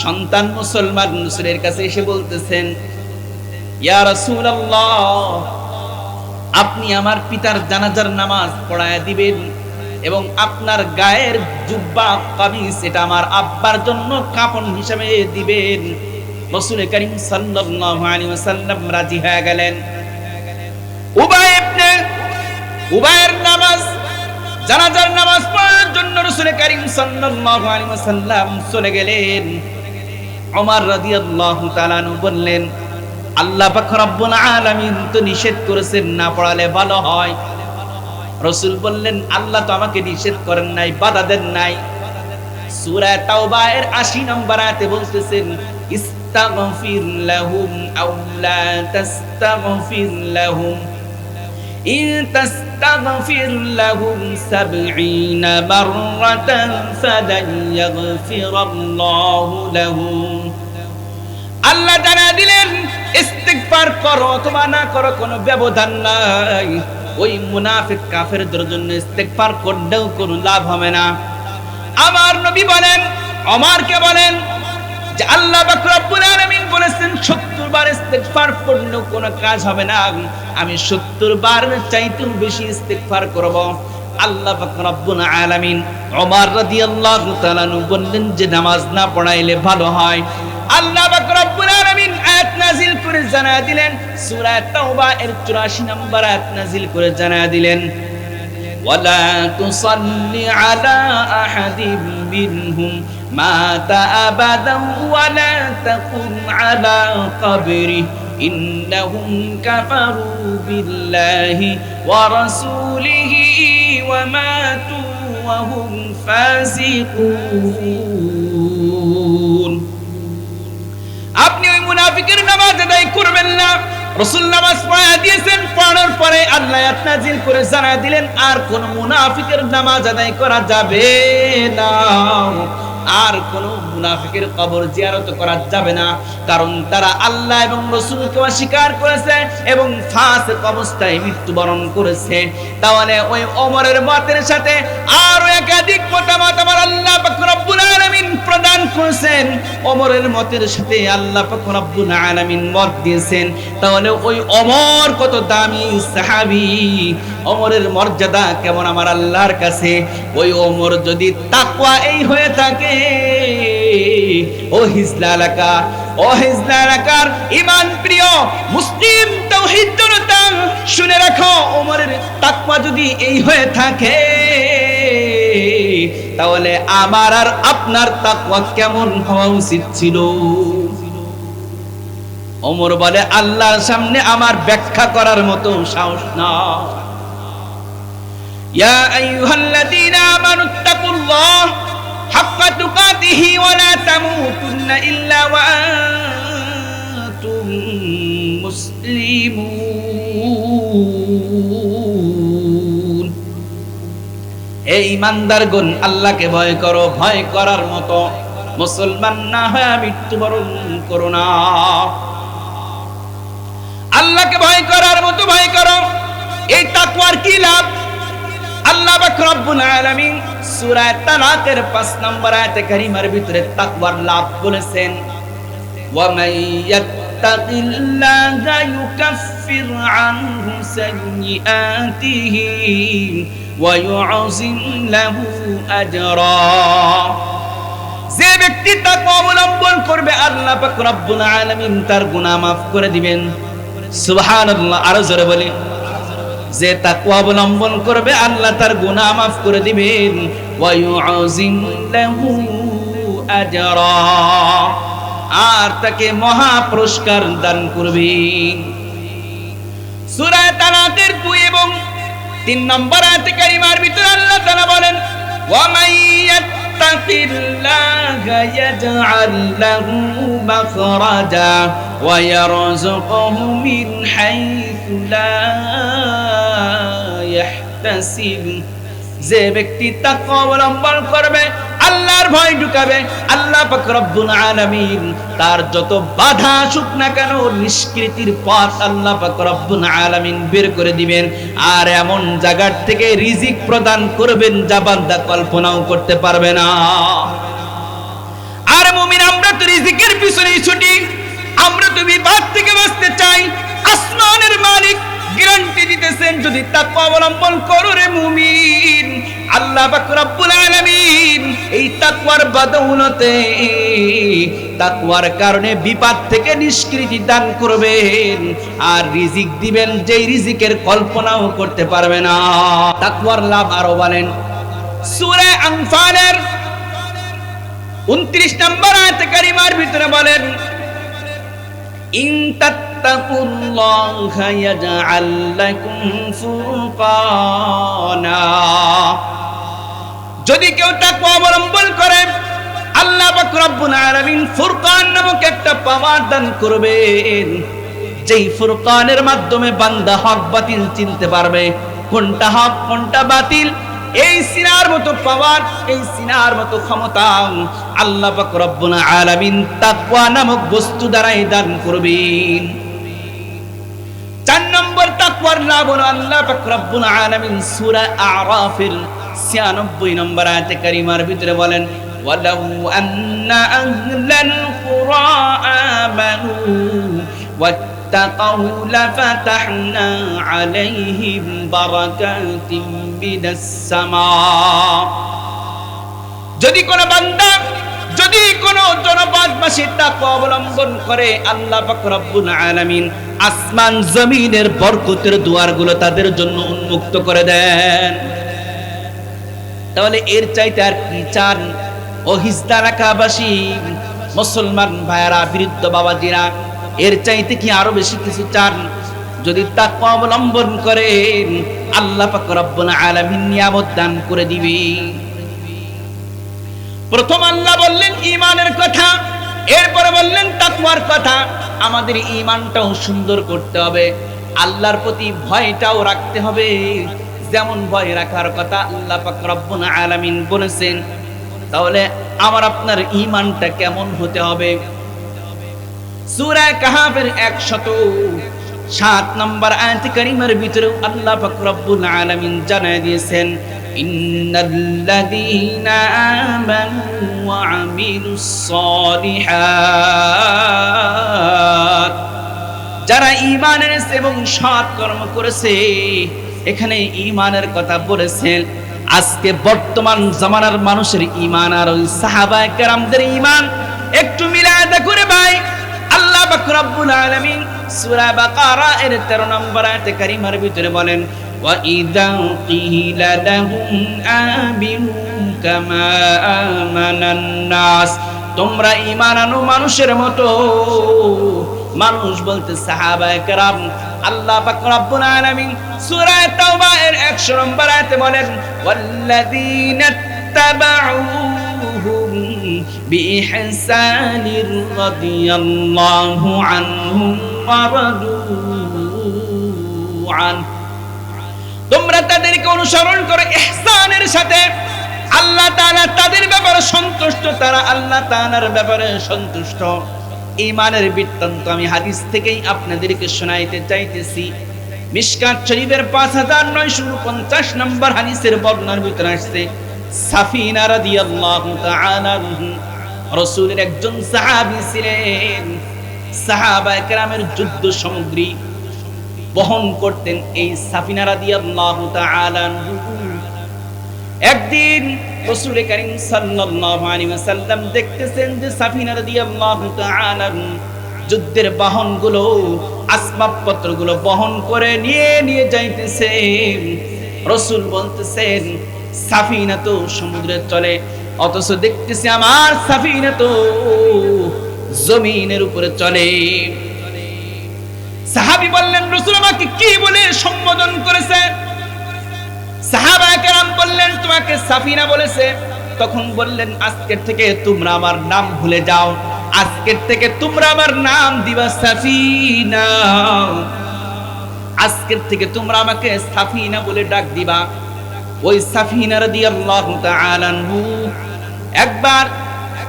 সন্তান মুসলমান রাসূলের কাছে এসে বলতেছেন, ইয়া রাসূলুল্লাহ, আপনি আমার পিতার জানাজার নামাজ পড়ায় দিবেন এবং আপনার গায়ের জুব্বা কামিজ এটা আমার আব্বার জন্য কাফন হিসেবে দিবেন। রাসূল কারীম সাল্লাল্লাহু আলাইহি ওয়াসাল্লাম রাজি হয়ে গেলেন। উবাইয়ের নামাজ, জানাজার নামাজ পড়ার জন্য রাসূল কারীম সাল্লাল্লাহু আলাইহি ওয়াসাল্লাম চলে গেলেন। ওমর রাদিয়াল্লাহু তাআলা আনহু বললেন, আল্লাহ পাক রব্বুল আলামিন তো নিষেধ করেছেন, না পড়ালে ভালো হয়। রাসূল বললেন, আল্লাহ তো আমাকে নিষেধ করেন নাই, বাধা দেন নাই। সূরা তাওবা এর ৮০ নম্বর আয়াতে বলতেছেন, ইস্তাগফির লাহুম আও লা তাস্তাগফির লাহুম ইন তাস্তাগফির লাহুম ৭০ মাররাতান ফালান ইয়াগফিরাল্লাহু লাহুম। আল্লাহ জানা দিলেন, ইস্তিগফার করো অথবা না করো কোনো ব্যবধান নাই। ওই মুনাফিক কাফেরদের জন্য ইস্তিগফার করলেও কোনো লাভ হবে না। আমার নবী বলেন, ওমরকে বলেন যে আল্লাহ পাক রব্বুল আলামিন বলেছেন ৭০ বার ইস্তিগফার করলেও কোনো কাজ হবে না, আমি ৭০ বার চাইতেও বেশি ইস্তিগফার করব। আল্লাহ পাক রব্বুল আলামিন ওমর রাদিয়াল্লাহু তাআলা বললেন যে নামাজ না পড়াইলে ভালো হয়। আল্লাহ পাক রব্বুল আলামিন আয়াত নাযিল করে জানায় দিলেন, সূরা তাওবা এর ৮৪ নম্বর আয়াত নাযিল করে জানায় দিলেন, ওয়ালা তুসাল্লি আলা আহাদিম মিনহুম মাতা আবাদান ওয়ালা তাকুম আলা কবরিহি ইন্নাহুম কাফারু বিল্লাহি ওয়া রাসূলিহি ওয়া মাতু ওয়া হুম ফাসিকুন। আপনি ওই মুনাফিকের নামাজ আদায় করবেন না। রাসূল নামাজ পড়া দিয়েছেন, পড়ার পরে আল্লাহ আয়াত নাযিল করে জানায় দিলেন, আর কোন মুনাফিকের নামাজ আদায় করা যাবে না, আর কোন মুনাফিকের কবর জিয়ারত করা যাবে না, কারণ তারা আল্লাহ এবং রাসূলকে অস্বীকার করেছে এবং ফাসিক অবস্থায় মৃত্যুবরণ করেছে। তাহলে ওই ওমরের মতের সাথে আরো একাধিক মতামত আমার আল্লাহ পাক রব্বুল আলামিন প্রদান করেছেন। ওমরের মতের সাথে আল্লাহ পাক রব্বুল আলামিন মত দিয়েছেন। তাহলে ওই ওমর কত দামি সাহাবী, ওমরের মর্যাদা কেমন আমার আল্লাহর কাছে। ওই ওমর যদি তাকওয়া এই হয়ে থাকে, ও হিজলা এলাকার ঈমান প্রিয় মুসলিম তাওহীদ জনতা, শুনে রাখো, ওমরের তাকওয়া যদি এই হয়ে থাকে, তাহলে আমার আর আপনার তাকওয়া কেমন হওয়া উচিত ছিল। ওমর বলে, আল্লাহর সামনে আমার ব্যাখ্যা করার মতো সাহস না। ইয়া আইয়ুহাল্লাযীনা আমানুত্তাকুল্লাহ হাক্কা তুকাতিহি ওয়া লা তামুতুন্না ইল্লা ওয়া আনতুম মুসলিমুন। হে ঈমানদারগণ, আল্লাহকে ভয় করো, ভয় করার মতো মুসলমান না হয়ে মৃত্যুবরণ করো না। আল্লাহকে ভয় করার মতো ভয় করো। এই তাকওয়ার কি লাভ? আল্লাহ পাক রব্বুল আলামিন সূরা তালাকের ৫ নম্বর আয়াতে কারিমার ভিতরে তাকওয়ার লাভ বলেছেন, ওয়া মান ইয়াত্তাকিল্লাহা ইউকাফির আনহু সাইয়্যাতিহি ওয়া ইউযিম লাহু আজরা। যে ব্যক্তি তাকওয়া অবলম্বন করবে, আল্লাহ পাক রব্বুল আলামিন তার গুনাহ মাফ করে দিবেন। সুবহানাল্লাহ, আরো জোরে বলি, যে তাকওয়া অবলম্বন করবে আল্লাহ তার গুনাহ মাফ করে দিবেন। ওয়া ইউযিম লাহু আজরা, আর তাকে মহা পুরস্কার দান করবে। সূরা তালাকের 2 এবং 3 নম্বর আয়াতে কারিমার ভিতরে আল্লাহ তাআলা বলেন, ওয়া মান ইয়াত্তাকিল্লাহা ইয়াজআল লাহু মাখরাজা ওয়া ইয়ারযুকহু মিন হাইথু লা ইয়াহতাসিব। যে ব্যক্তি তাকওয়া অবলম্বন করবে, আল্লাহর ভয় ঢুকাবে, আল্লাহ পাক রব্বুল আলামিন তার যত বাধা আসুক না কেন নিষ্কৃতির পথ আল্লাহ পাক রব্বুল আলামিন বের করে দিবেন, আর এমন জায়গার থেকে রিজিক প্রদান করবেন যা বান্দা কল্পনাও করতে পারবে না। আর মুমিন আমরা তো রিজিকের পিছনেই ছুটি, আমরা তো বিপদ থেকে বাঁচতে চাই। আসমানের মালিক গ্যারান্টি দিতেছেন, যদি তাকওয়া অবলম্বন করো রে মুমিন, আল্লাহ পাক রব্বুল আলামিন এই তাকওয়ার বদৌলতে, তাকওয়ার কারণে বিপদ থেকে নিষ্কৃতি দান করবেন, আর রিজিক দিবেন যেই রিজিকের কল্পনাও করতে পারবে না। তাকওয়ার লাভ আরো বলেন সূরা আনফালের 29 নম্বর আয়াতে কারিমার ভিতরে বলেন, ইন তাত্তাকুল্লাহা ইয়াজআল লাকুম ফুরকানা। যদি কেউ তাকওয়া অবলম্বন করে, আল্লাহ পাক রব্বুল আলামিন ফুরকান নামক একটা পাওয়ার দান করবেন, যেই ফুরকানের মাধ্যমে বান্দা হক বাতিল চিনতে পারবে, কোনটা হক কোনটা বাতিল। এই সিনার মতো পাওয়ার, এই সিনার মতো ক্ষমতা আল্লাহ পাক রব্বুল আলামিন তাকওয়া নামক বস্তু দ্বারাই দান করবেন। 4 নম্বর তাকওয়ার লাভ হলো আল্লাহ পাক রব্বুল আলামিন সূরা আরাফের 96 নম্বর আয়াতে কারিমার ভিতরে বলেন, ওয়ালাউ আন্না আহলাল কুরা আমানু ওয়াত্তাকাউ লাফাতাহনা আলাইহিম বারাকাতিম মিনাস সামা। যদি কোন বান্দা, যদি কোন জনপদবাসী তাকওয়া অবলম্বন করে, আল্লাহ পাক রব্বুল আলামিন আসমান জমিনের বরকতের দুয়ারগুলো তাদের জন্য উন্মুক্ত করে দেন। তাহলে এর চাইতে আর কি চান ও হিজদা এলাকাবাসী মুসলমান ভাইয়েরা, বৃদ্ধ বাবাজিরা, এর চাইতে কি আরো বেশি কিছু চান? যদি তাকওয়া অবলম্বন করেন, আল্লাহ পাক রব্বুল আলামিন নিয়ামত দান করে দিবে। প্রথম আল্লাহ বললেন ঈমানের কথা, এরপরে বললেন তাকওয়ার কথা। আমাদের ঈমানটাও সুন্দর করতে হবে, আল্লাহর প্রতি ভয়টাও রাখতে হবে, যেমন ভয় রাখার কথা আল্লাহ পাক রব্বুল আলামিন বলেছেন। তাহলে আমার আপনার ঈমানটা কেমন হতে হবে? সূরা কাহাফের 107 নম্বর আয়াত কারিমার ভিতরে আল্লাহ পাক রব্বুল আলামিন জানায় দিয়েছেন, ইন্নাল্লাযীনা আমানু ওয়া আমিলুস সালিহাত, যারা ঈমান এনেছে এবং সৎ কর্ম করেছে। এখানে ঈমানের কথা বলেছেন। আজকে বর্তমান জামানার মানুষের ঈমান আর ওই সাহাবায়ে কেরামদের ঈমান একটু মিলায় দেখো রে ভাই। আল্লাহ পাক রব্বুল আলামিন সূরা বাকারা এর 13 নম্বর আয়াতে কারিমার ভিতরে বলেন, ওয়া ইযা কিলা লাহুম আমিনু কামা আমানান নাস, তোমরা ঈমান আনো মানুষের মতো। মানুষ বলতে সাহাবায়ে কেরাম। আল্লাহ পাক রব্বুল আলামিন সূরা তাওবা এর 100 নম্বর আয়াতে বলেন, ওয়াল্লাযীনা তাবাউহুম বিইহসানির রাদিয়াল্লাহু আনহুম ওয়া রাদু আন। তোমরা তাদেরকে অনুসরণ করো ইহসানের সাথে। আল্লাহ তাআলা তাদের ব্যাপারে সন্তুষ্ট, তারা আল্লাহ তাআলার ব্যাপারে সন্তুষ্ট। ঈমানের বৃত্তান্ত আমি হাদিস থেকেই আপনাদেরকে শোনাইতে চাইতেছি। মিশকাত শরীফের 5949 নম্বর হাদিসের বর্ণনার ভিতরে আসছে, সাফিনা রাদিয়াল্লাহু তাআলা রাসূলের একজন সাহাবী ছিলেন। সাহাবায়ে কেরামের যুদ্ধ সামগ্রী বহন করতেন এই সাফিনা রাদিয়াল্লাহু তাআলা। একদিন রাসূল করিম সাল্লাল্লাহু আলাইহি ওয়াসাল্লাম দেখতেছেন যে সাফিনা রাদিয়াল্লাহু তাআলা যুদ্ধের বাহনগুলো, আসবাবপত্রগুলো বহন করে নিয়ে যাইতেছেন। রাসূল বলতেছেন, সাফিনা তো সমুদ্রে চলে, অথচ দেখতেছি আমার সাফিনা তো জমিনের উপরে চলে। সাহাবী বললেন, রাসূল আমাকে কি বলে সম্বোধন করেছে? সাহাবায়ে কেরাম বললেন, তোমাকে সাফিনা বলেছে। তখন বললেন, আজকের থেকে তোমরা আমার নাম ভুলে যাও, আজকের থেকে তোমরা আমার নাম দিবা সাফিনা, আজকের থেকে তোমরা আমাকে সাফিনা বলে ডাক দিবা। ওই সাফিনা রাদিয়াল্লাহু তাআলা আনহু একবার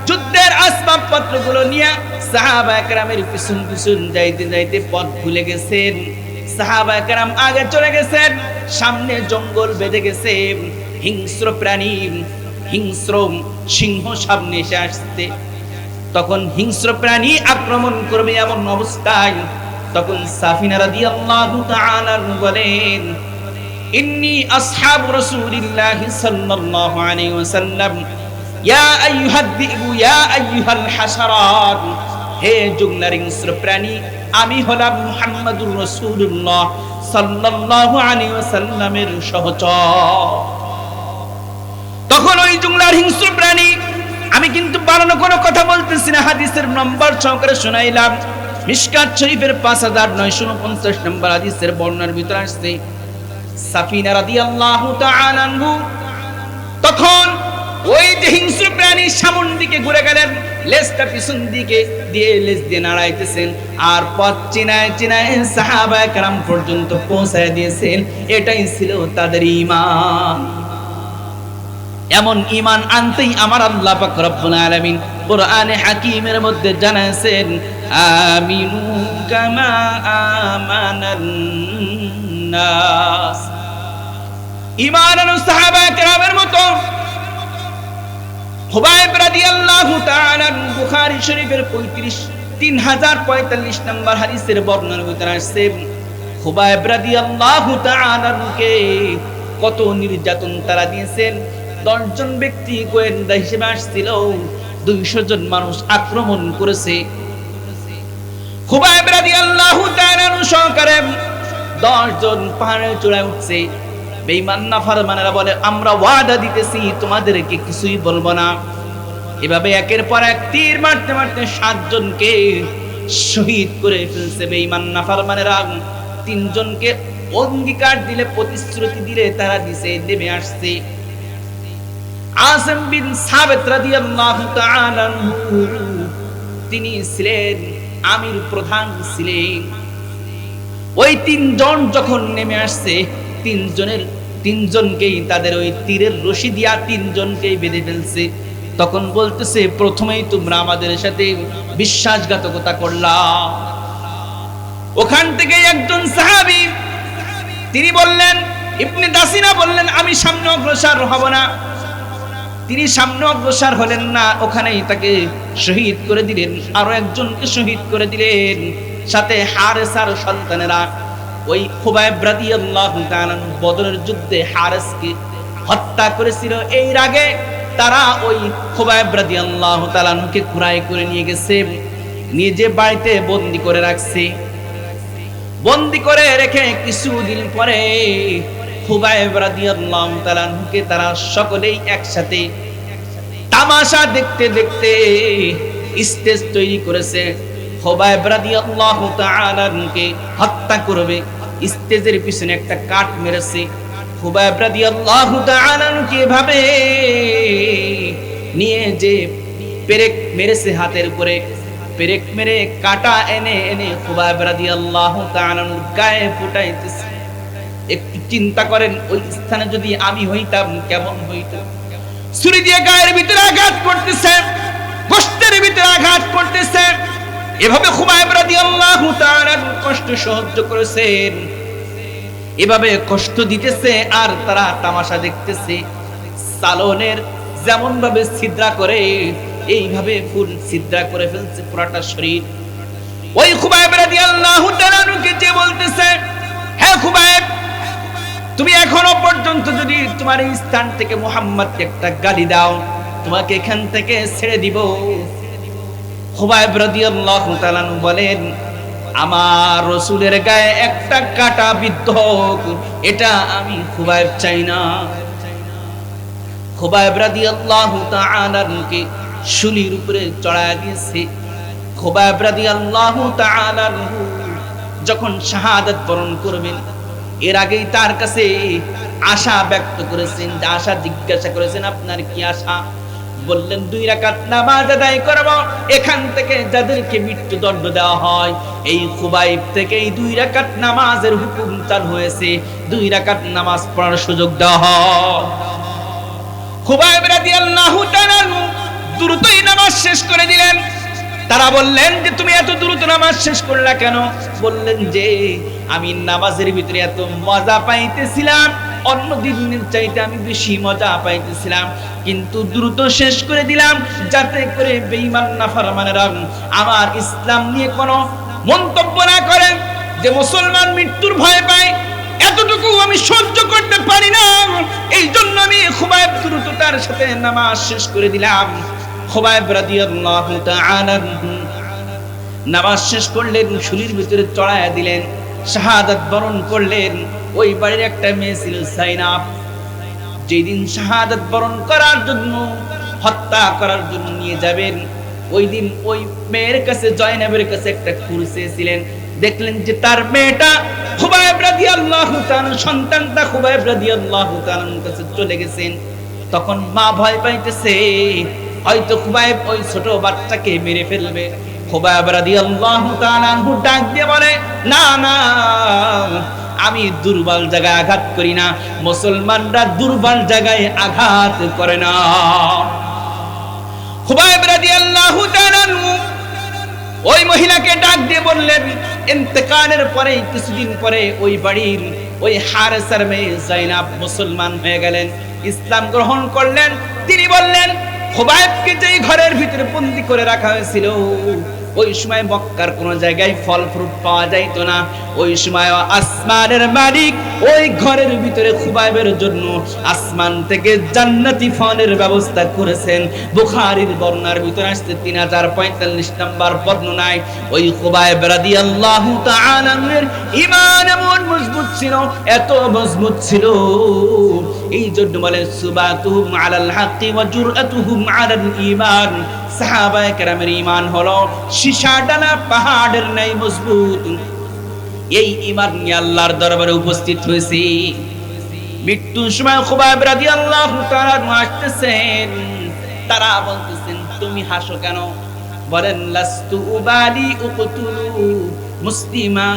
যুদ্ধের আসবাবপত্রগুলো নিয়ে সাহাবায়ে কেরামের পিছন পিছন যাইতে যাইতে পথ ভুলে গেছেন। সাহাবায়ে কেরাম আগে চলে গেছেন, সামনে জঙ্গল বেঁধে গেছে, হিংস্র প্রাণী, হিংস্র সিংহ সামনে এসে আসছে। তখন হিংস্র প্রাণী আক্রমণ করবে এমন অবস্থায় তখন সাফিনা রাদিয়াল্লাহু তাআলা বলেন, ইন্নী আসহাবু রাসূলিল্লাহি সাল্লাল্লাহু আলাইহি ওয়াসাল্লাম, ইয়া আইয়ুহাদ দিবু ইয়া আইয়ুহাল হাশারাত, হে জুগলার হিংস্র প্রাণী, আমি হলাম মুহাম্মাদুর রাসূলুল্লাহ সাল্লাল্লাহু আলাইহি ওয়াসাল্লামের সহচর। তখন ওই জুগলার হিংস্র প্রাণী, আমি কিন্তু বানানো কোনো কথা বলতেছি না, হাদিসের নম্বর সহকারে শোনাইলাম। মিশকাত শরীফের 5949 নম্বর হাদিসের বর্ণনার ভিতরে আসছে, সাফিনা রাদিয়াল্লাহু তাআলা আনহু তখন ওই যে হিংস্র প্রাণী সামন দিকে ঘুরে গেলেন, লেজটা পিছন দিকে দিয়ে লেজ দিয়ে নাড়াইতেছেন আর পথ চিনায় চিনায় সাহাবায়ে কেরাম পর্যন্ত পৌঁছায় দিয়েছেন। এটাই ছিল তাদের ঈমান। এমন ঈমান আনতেই আমার আল্লাহ পাক রব্বুল আলামিন কোরআনে হাকীমের মধ্যে জানাছেন, আমিনু কামা আমানান নাস। ঈমান আনু সাহাবায়ে কেরামের মতো খুবাইব রাদিয়াল্লাহু তাআলা বুখারী শরীফের 3045 নম্বর হাদিসের বর্ণনার ভিতরে আসছে, খুবাইব রাদিয়াল্লাহু তাআলা কে কত নির্যাতন তারা দিয়েছেন। 10 জন ব্যক্তি গোয়েন্দা হিসেবে আসছিল, 200 জন মানুষ আক্রমণ করেছে। খুবাইব রাদিয়াল্লাহু তাআলা সহকারে 10 জন পাহাড়ে চড়ায় উঠছে। বেঈমান নাফরমানেরা বলে, আমরা ওয়াদা দিতেছি তোমাদেরকে কিছুই বলবো না। এভাবে একের পর এক তীর মারতে মারতে 7 জনকে শহীদ করে ফেলছে বেঈমান নাফরমানেরা। 3 জনকে অঙ্গীকার দিলে, প্রতিশ্রুতি দিলে তারা দিছে, নেমে আসছে। আসিম বিন সাবিত রাদিয়াল্লাহু তাআলা আনহু তিনি ছিলেন আমির, প্রধান ছিলেন। ওই 3 জন যখন নেমে আসছে, 3 জনকেই তাদের ওই তীরের রশি দিয়া 3 জনকেই বেঁধে ফেলছে। তখন বলতেছে, প্রথমেই তোমরা আমাদের সাথে বিশ্বাসঘাতকতা করলা। ওখান থেকে একজন সাহাবী তিনি বললেন, ইবনে দাসিনা বললেন, আমি সামনে অগ্রসর হব না। তিনি সামনে অগ্রসর হলেন না, ওখানেই তাকে শহীদ করে দিলেন। আরো একজনকে শহীদ করে দিলেন, সাথে হারেসার সন্তানেরা। ওই খুবাইব রাদিয়াল্লাহু তাআলা বদরের যুদ্ধে হারেসকে হত্যা করেছিল। এই রাগে তারা ওই খুবাইব রাদিয়াল্লাহু তাআলা কে কুরাই করে নিয়ে গেছে, নিজে বাড়িতে বন্দী করে রাখছে। বন্দী করে রেখে কিছুদিন পরে খুবাইব রাদিয়াল্লাহু তাআলা কে তারা সকলেই একসাথে তামাশা দেখতে দেখতে স্টেজ তৈরি করেছে। খুবাইব রাদিয়াল্লাহু তাআলা কে হত্যা করবে, স্টেজের পিছনে একটা কাঠ মেরেছে। খুবাইব রাদিয়াল্লাহু তাআলা কে ভাবে নিয়ে যে পেরেক মেরেছে হাতের উপরে, পেরেক মেরে কাটা এনে এনে খুবাইব রাদিয়াল্লাহু তাআলা গায়ে ফুটাইতেছে। একটু চিন্তা করেন, ওই স্থানে যদি আমি হইতাম কেমন হইতো। ছুরি দিয়ে গায়ের ভিতরে আঘাত করতেছে, গোশতের ভিতরে আঘাত করতেছে। এভাবে খুবাইব রাদিয়াল্লাহু তাআলা কষ্ট সহ্য করেছেন, এভাবে কষ্ট দিতেছে আর তারা তামাশা দেখতেছে। সালনের যেমন ভাবে ছিদ্রা করে, এইভাবে ফুল ছিদ্রা করে ফেলছে পুরাটা শরীর। ওই খুবাইব রাদিয়াল্লাহু তাআলা কে যে বলতেছে, হে খুবাইব, তুমি এখনো পর্যন্ত যদি তোমার এই স্থান থেকে মুহাম্মদকে একটা গালি দাও, তোমাকে এখান থেকে ছেড়ে দিব। খুবাইব রাদিয়াল্লাহু তাআলা বলেন, আমার রাসূলের গায়ে একটা কাঁটা বিদ্ধ হোক, এটা আমি খুবাইব চাই না। খুবাইব রাদিয়াল্লাহু তাআলা কে শুলির উপরে চড়ায় দিয়েছে। খুবাইব রাদিয়াল্লাহু তাআলা যখন শাহাদাত বরণ করবেন, এর আগেই তার কাছে আশা ব্যক্ত করেছেন, আশা জিজ্ঞাসা করেছেন আপনার কি আশা? বললেন 2 রাকাত নামাজ আদায় করব। এখান থেকে যাদেরকে মৃত্যুদণ্ড দেওয়া হয়, এই খুবাইব থেকে এই 2 রাকাত নামাজের হুকুম চালু হয়েছে, 2 রাকাত নামাজ পড়ার সুযোগ দেওয়া হয়। খুবাইব রাদিয়াল্লাহু তাআলা দ্রুতই নামাজ শেষ করে দিলেন। তারা বললেন যে তুমি এত দ্রুত নামাজ শেষ করলা কেন? বললেন যে আমি নামাজের ভিতরে এত মজা পাইতেছিলাম, অন্য দিনের চাইতে আমি বেশি মজা পাইতেছিলাম, কিন্তু দ্রুত শেষ করে দিলাম যাতে করে বেঈমান নাফরমানেরা আমার ইসলাম নিয়ে কোনো মন্তব্য না করে, যে মুসলমান মৃত্যুর ভয় পায় এতটুকু আমি সহ্য করতে পারি না। এই জন্য আমি খুবাইব দ্রুততার সাথে নামাজ শেষ করে দিলাম। খুবাইব রাদিয়াল্লাহু তাআলা নামাজ শেষ করলেন, শুলির ভিতরে চড়ায়া দিলেন, শাহাদাত বরণ করলেন। ওই বাড়ির একটা মেয়ে ছিল যায়েনব, যেদিন শাহাদাত বরণ করার জন্য, হত্যা করার জন্য নিয়ে যাবেন, ওই দিন ওই মেয়ের কাছে, যায়েনবের কাছে একটা খুর চেয়েছিলেন। দেখলেন যে তার মেয়েটা খুবাইব রাদিয়াল্লাহু তাআলা, সন্তানটা খুবাইব রাদিয়াল্লাহু তাআলার কাছে চলে গেছেন। তখন মা ভয় পাইতেছে হয়তো খুবাইব ওই ছোট বাচ্চাকে মেরে ফেলবে। খুবাইব রাদিয়াল্লাহু তাআলা ডাক দিয়ে বলে, না না, আমি দুর্বল জায়গায় আঘাত করি না, মুসলমানরা দুর্বল জায়গায় আঘাত করে না। খুবাইব রাদিয়াল্লাহু তাআলা ওই মহিলাকে ডাক দিয়ে বললেন, ইন্তেকালের পরে কিছুদিন পরে ওই বাড়ির ওই হারেসার মেয়ে যায়েনব মুসলমান হয়ে গেলেন, ইসলাম গ্রহণ করলেন। তিনি বললেন, খুবাইবকে যেই ঘরের ভিতরে বন্দী করে রাখা হয়েছিল, ওই সময় মক্কার কোন জায়গায় ফল ফ্রুট পাওয়া যাইতো না। ওই সময় আসমানের মালিক ওই ঘরের ভিতরে খুবাইবের জন্য আসমান থেকে জান্নাতি ফলের ব্যবস্থা করেছেন। বুখারীর বর্ণনার ভিতরে আসছে 3045 নম্বর বর্ণনায়, ওই খুবাইব রাদিয়াল্লাহু তাআলা এর ঈমান এমন মজবুত ছিল, এত মজবুত ছিল, এই জন্য বলে সুবাতুহুম আলাল হাক্কি ওয়া জুরআতুহুম আলাল ঈমান। সাহাবায়ে কেরামের ঈমান হলো সীসা ডালা পাহাড়ের ন্যায় মজবুত। এই ঈমান নিয়ে আল্লাহর দরবারে উপস্থিত হয়েছে। মৃত্যুর সময় খুবাইব রাদিয়াল্লাহু তাআলা আসতেছেন, তারা বলতেছেন তুমি হাসো কেন? বলেন লাস্তু উবালি উকতুলু মুসলিমা,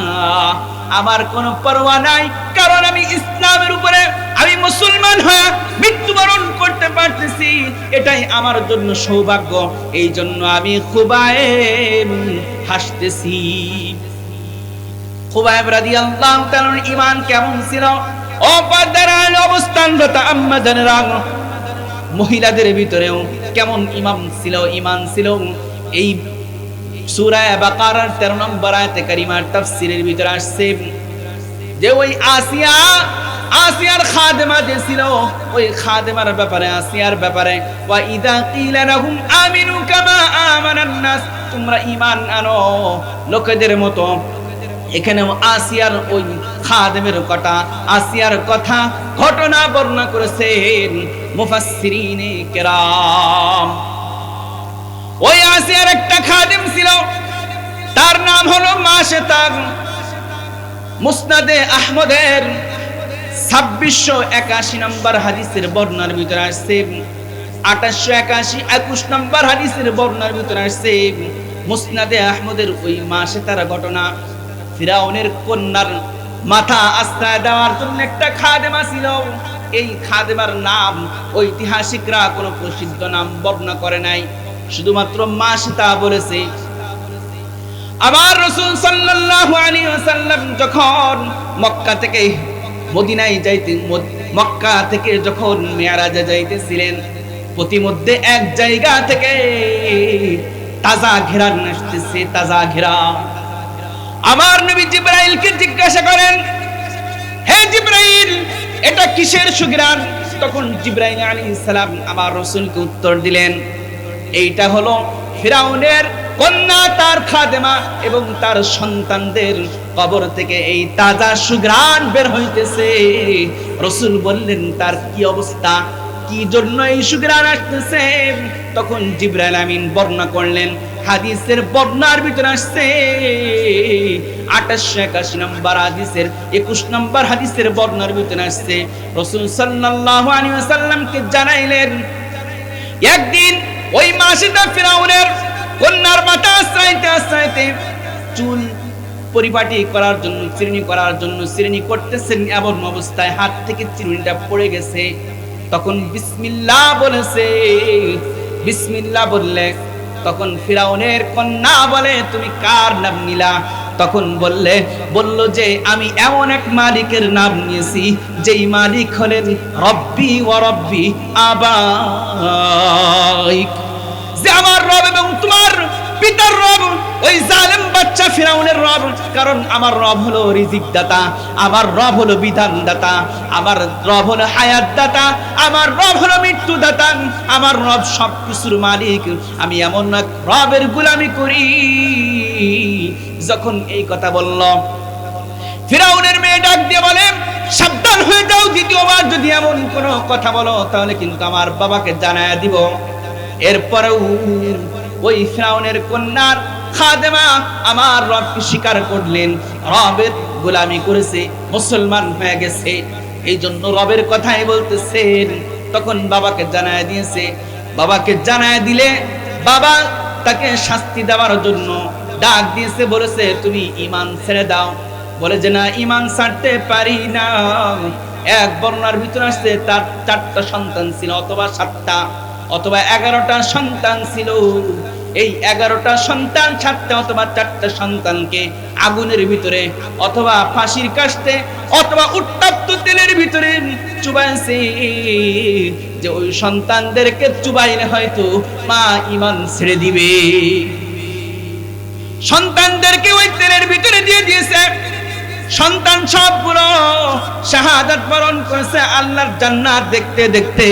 আমার কোনো পরোয়া নাই, কারণ আমি ইসলামের উপরে, আমি মুসলমান হয়ে মৃত্যুবরণ করতে পারতেছি, এটাই আমার জন্য সৌভাগ্য। এই জন্য আমি খুবাইব হাসতেছি। খুবাইব রাদিয়াল্লাহু তাআলার ঈমান কেমন ছিল? অপরদার অবস্থানরত আম্মা জানেরা, মহিলাদের ভিতরেও কেমন ঈমান ছিল। এই সূরা বাকারার 13 নম্বর আয়াতে কারিমার তাফসীরের ভিতরে আসছে যে ওই আসিয়ার খাদেমা যে ছিল, ওই খাদেমার ব্যাপারে, আসিয়ার ব্যাপারে, ওয়া ইযা কিলা লাহুম আমিনু কামা আমানান নাস, তোমরা ঈমান আনো লোকেদের মতো। এখানে আসিয়ার ওই খাদেমের আসিয়ার কথা ঘটনা বর্ণনা করেছেন মুফাসসিরিনে কেরাম। ওই আসিয়ার একটা খাদেম ছিল, তার নাম হলো মাশতা। মুসনাদে আহমদের 2681 নম্বর হাদিসের বর্ণনার ভিতরে আসছে, 2881 21 নম্বর হাদিসের বর্ণনার ভিতরে আসছে, মুসনাদে আহমদের ওই মাশতার ঘটনা। ফিরাউনের কন্যার মাথা আশ্রয় দেওয়ার জন্য একটা খাদেমা ছিল। এই খাদেমার নাম ঐতিহাসিকরা কোনো প্রসিদ্ধ নাম বর্ণনা করে নাই, শুধুমাত্র মাশতা বলেছে। আমার রাসূল সাল্লাল্লাহু আলাইহি ওয়াসাল্লাম যখন মক্কা থেকে মদিনায় মক্কা থেকে যখন মেরাজে যাইতেছিলেন, প্রতিমধ্যে এক জায়গা থেকে তাজা ঘেরান আসতেছে, তাজা ঘেরান। আমার নবী জিবরাইলকে জিজ্ঞাসা করেন, হে জিবরাইল, এটা কিসের সুঘ্রাণ? তখন জিবরাইল আলাইহিস সালাম আমার রাসূলকে উত্তর দিলেন, এইটা হলো ফিরাউনের কন্যা, তার খাদেমা এবং তার সন্তানদের কবর থেকে এই তাজা সুঘ্রাণ বের হইতেছে। রাসূল বললেন, তার কি অবস্থা? কি জন্য এই সুঘ্রাণ আসতেছে? তখন জিবরাইল আমিন বর্ণনা করলেন। হাদিসের বর্ণনার ভিতরে আসছে 2881 নম্বর হাদিসের 21 নম্বর হাদিসের বর্ণনার ভিতরে আসছে রাসূল সাল্লাল্লাহু আলাইহি ওয়াসাল্লামকে জানাইলেন, একদিন ওই মাসিদা ফিরাউনের কন্যার মাথা আশ্রাইতে চুল পরিপাটি করার জন্য, চিরুনি করার জন্য চিরুনি করতেছেন, এমন অবস্থায় হাত থেকে চিরুনিটা পড়ে গেছে। তখন বিসমিল্লাহ বলেছে। বিসমিল্লাহ বললে তখন ফিরাউনের কন্যা বলে, তুমি কার নাম নিলা? তখন বলল যে আমি এমন এক মালিকের নাম নিয়েছি যেই মালিক হলেন রব্বি ওয়া রব্বি আবাইক, যে আমার রব এবং তোমার পিতার রব, ওই জালেম বাচ্চা ফিরাউনের রব। কারণ আমার রব হলো রিজিক দাতা, আমার রব হলো বিধান দাতা, আমার রব হলো হায়াত দাতা, আমার রব হলো মৃত্যু দাতা, আমার রব সবকিছুর মালিক। আমি এমন এক রবের গোলামি করি। যখন এই কথা বলল, ফিরাউনের মেয়ে ডাক দিয়ে বলে, সাবধান হয়ে যাও, দ্বিতীয়বার যদি এমন কোনো কথা বলো তাহলে কিন্তু আমার বাবাকে জানায়া দিব। এরপরেও ওই ফিরাউনের কন্যার খাদেমা আমার রবকে স্বীকার করলেন, রবের গোলামি করেছে, মুসলমান হয়ে গেছে, এই জন্য রবের কথাই বলতেছেন। তখন বাবাকে জানায় দিয়েছে। বাবাকে জানায় দিলে বাবা তাকে শাস্তি দেওয়ার জন্য ডাক দিয়েছে, বলেছে তুমি ঈমান ছেড়ে দাও। বলে যে না, ঈমান ছাড়তে পারি না। এক বর্ণনার ভিতরে আসছে তার 4টা সন্তান ছিল, অথবা 7টা অথবা 11টা সন্তান ছিল। এই 11টা সন্তান 7টা অথবা 4টা সন্তানকে আগুনের ভিতরে অথবা ফাঁসির কাস্তে অথবা উত্তপ্ত তেলের ভিতরে চুবাইছে, যে ওই সন্তানদেরকে চুবাইলে হয়তো মা ঈমান ছেড়ে দিবে। সন্তানদেরকে ওই তেলের ভিতরে দিয়ে দিয়েছে। সন্তান সবগুলো শাহাদাত বরণ করেছে। আল্লাহর জান্নাত দেখতে দেখতে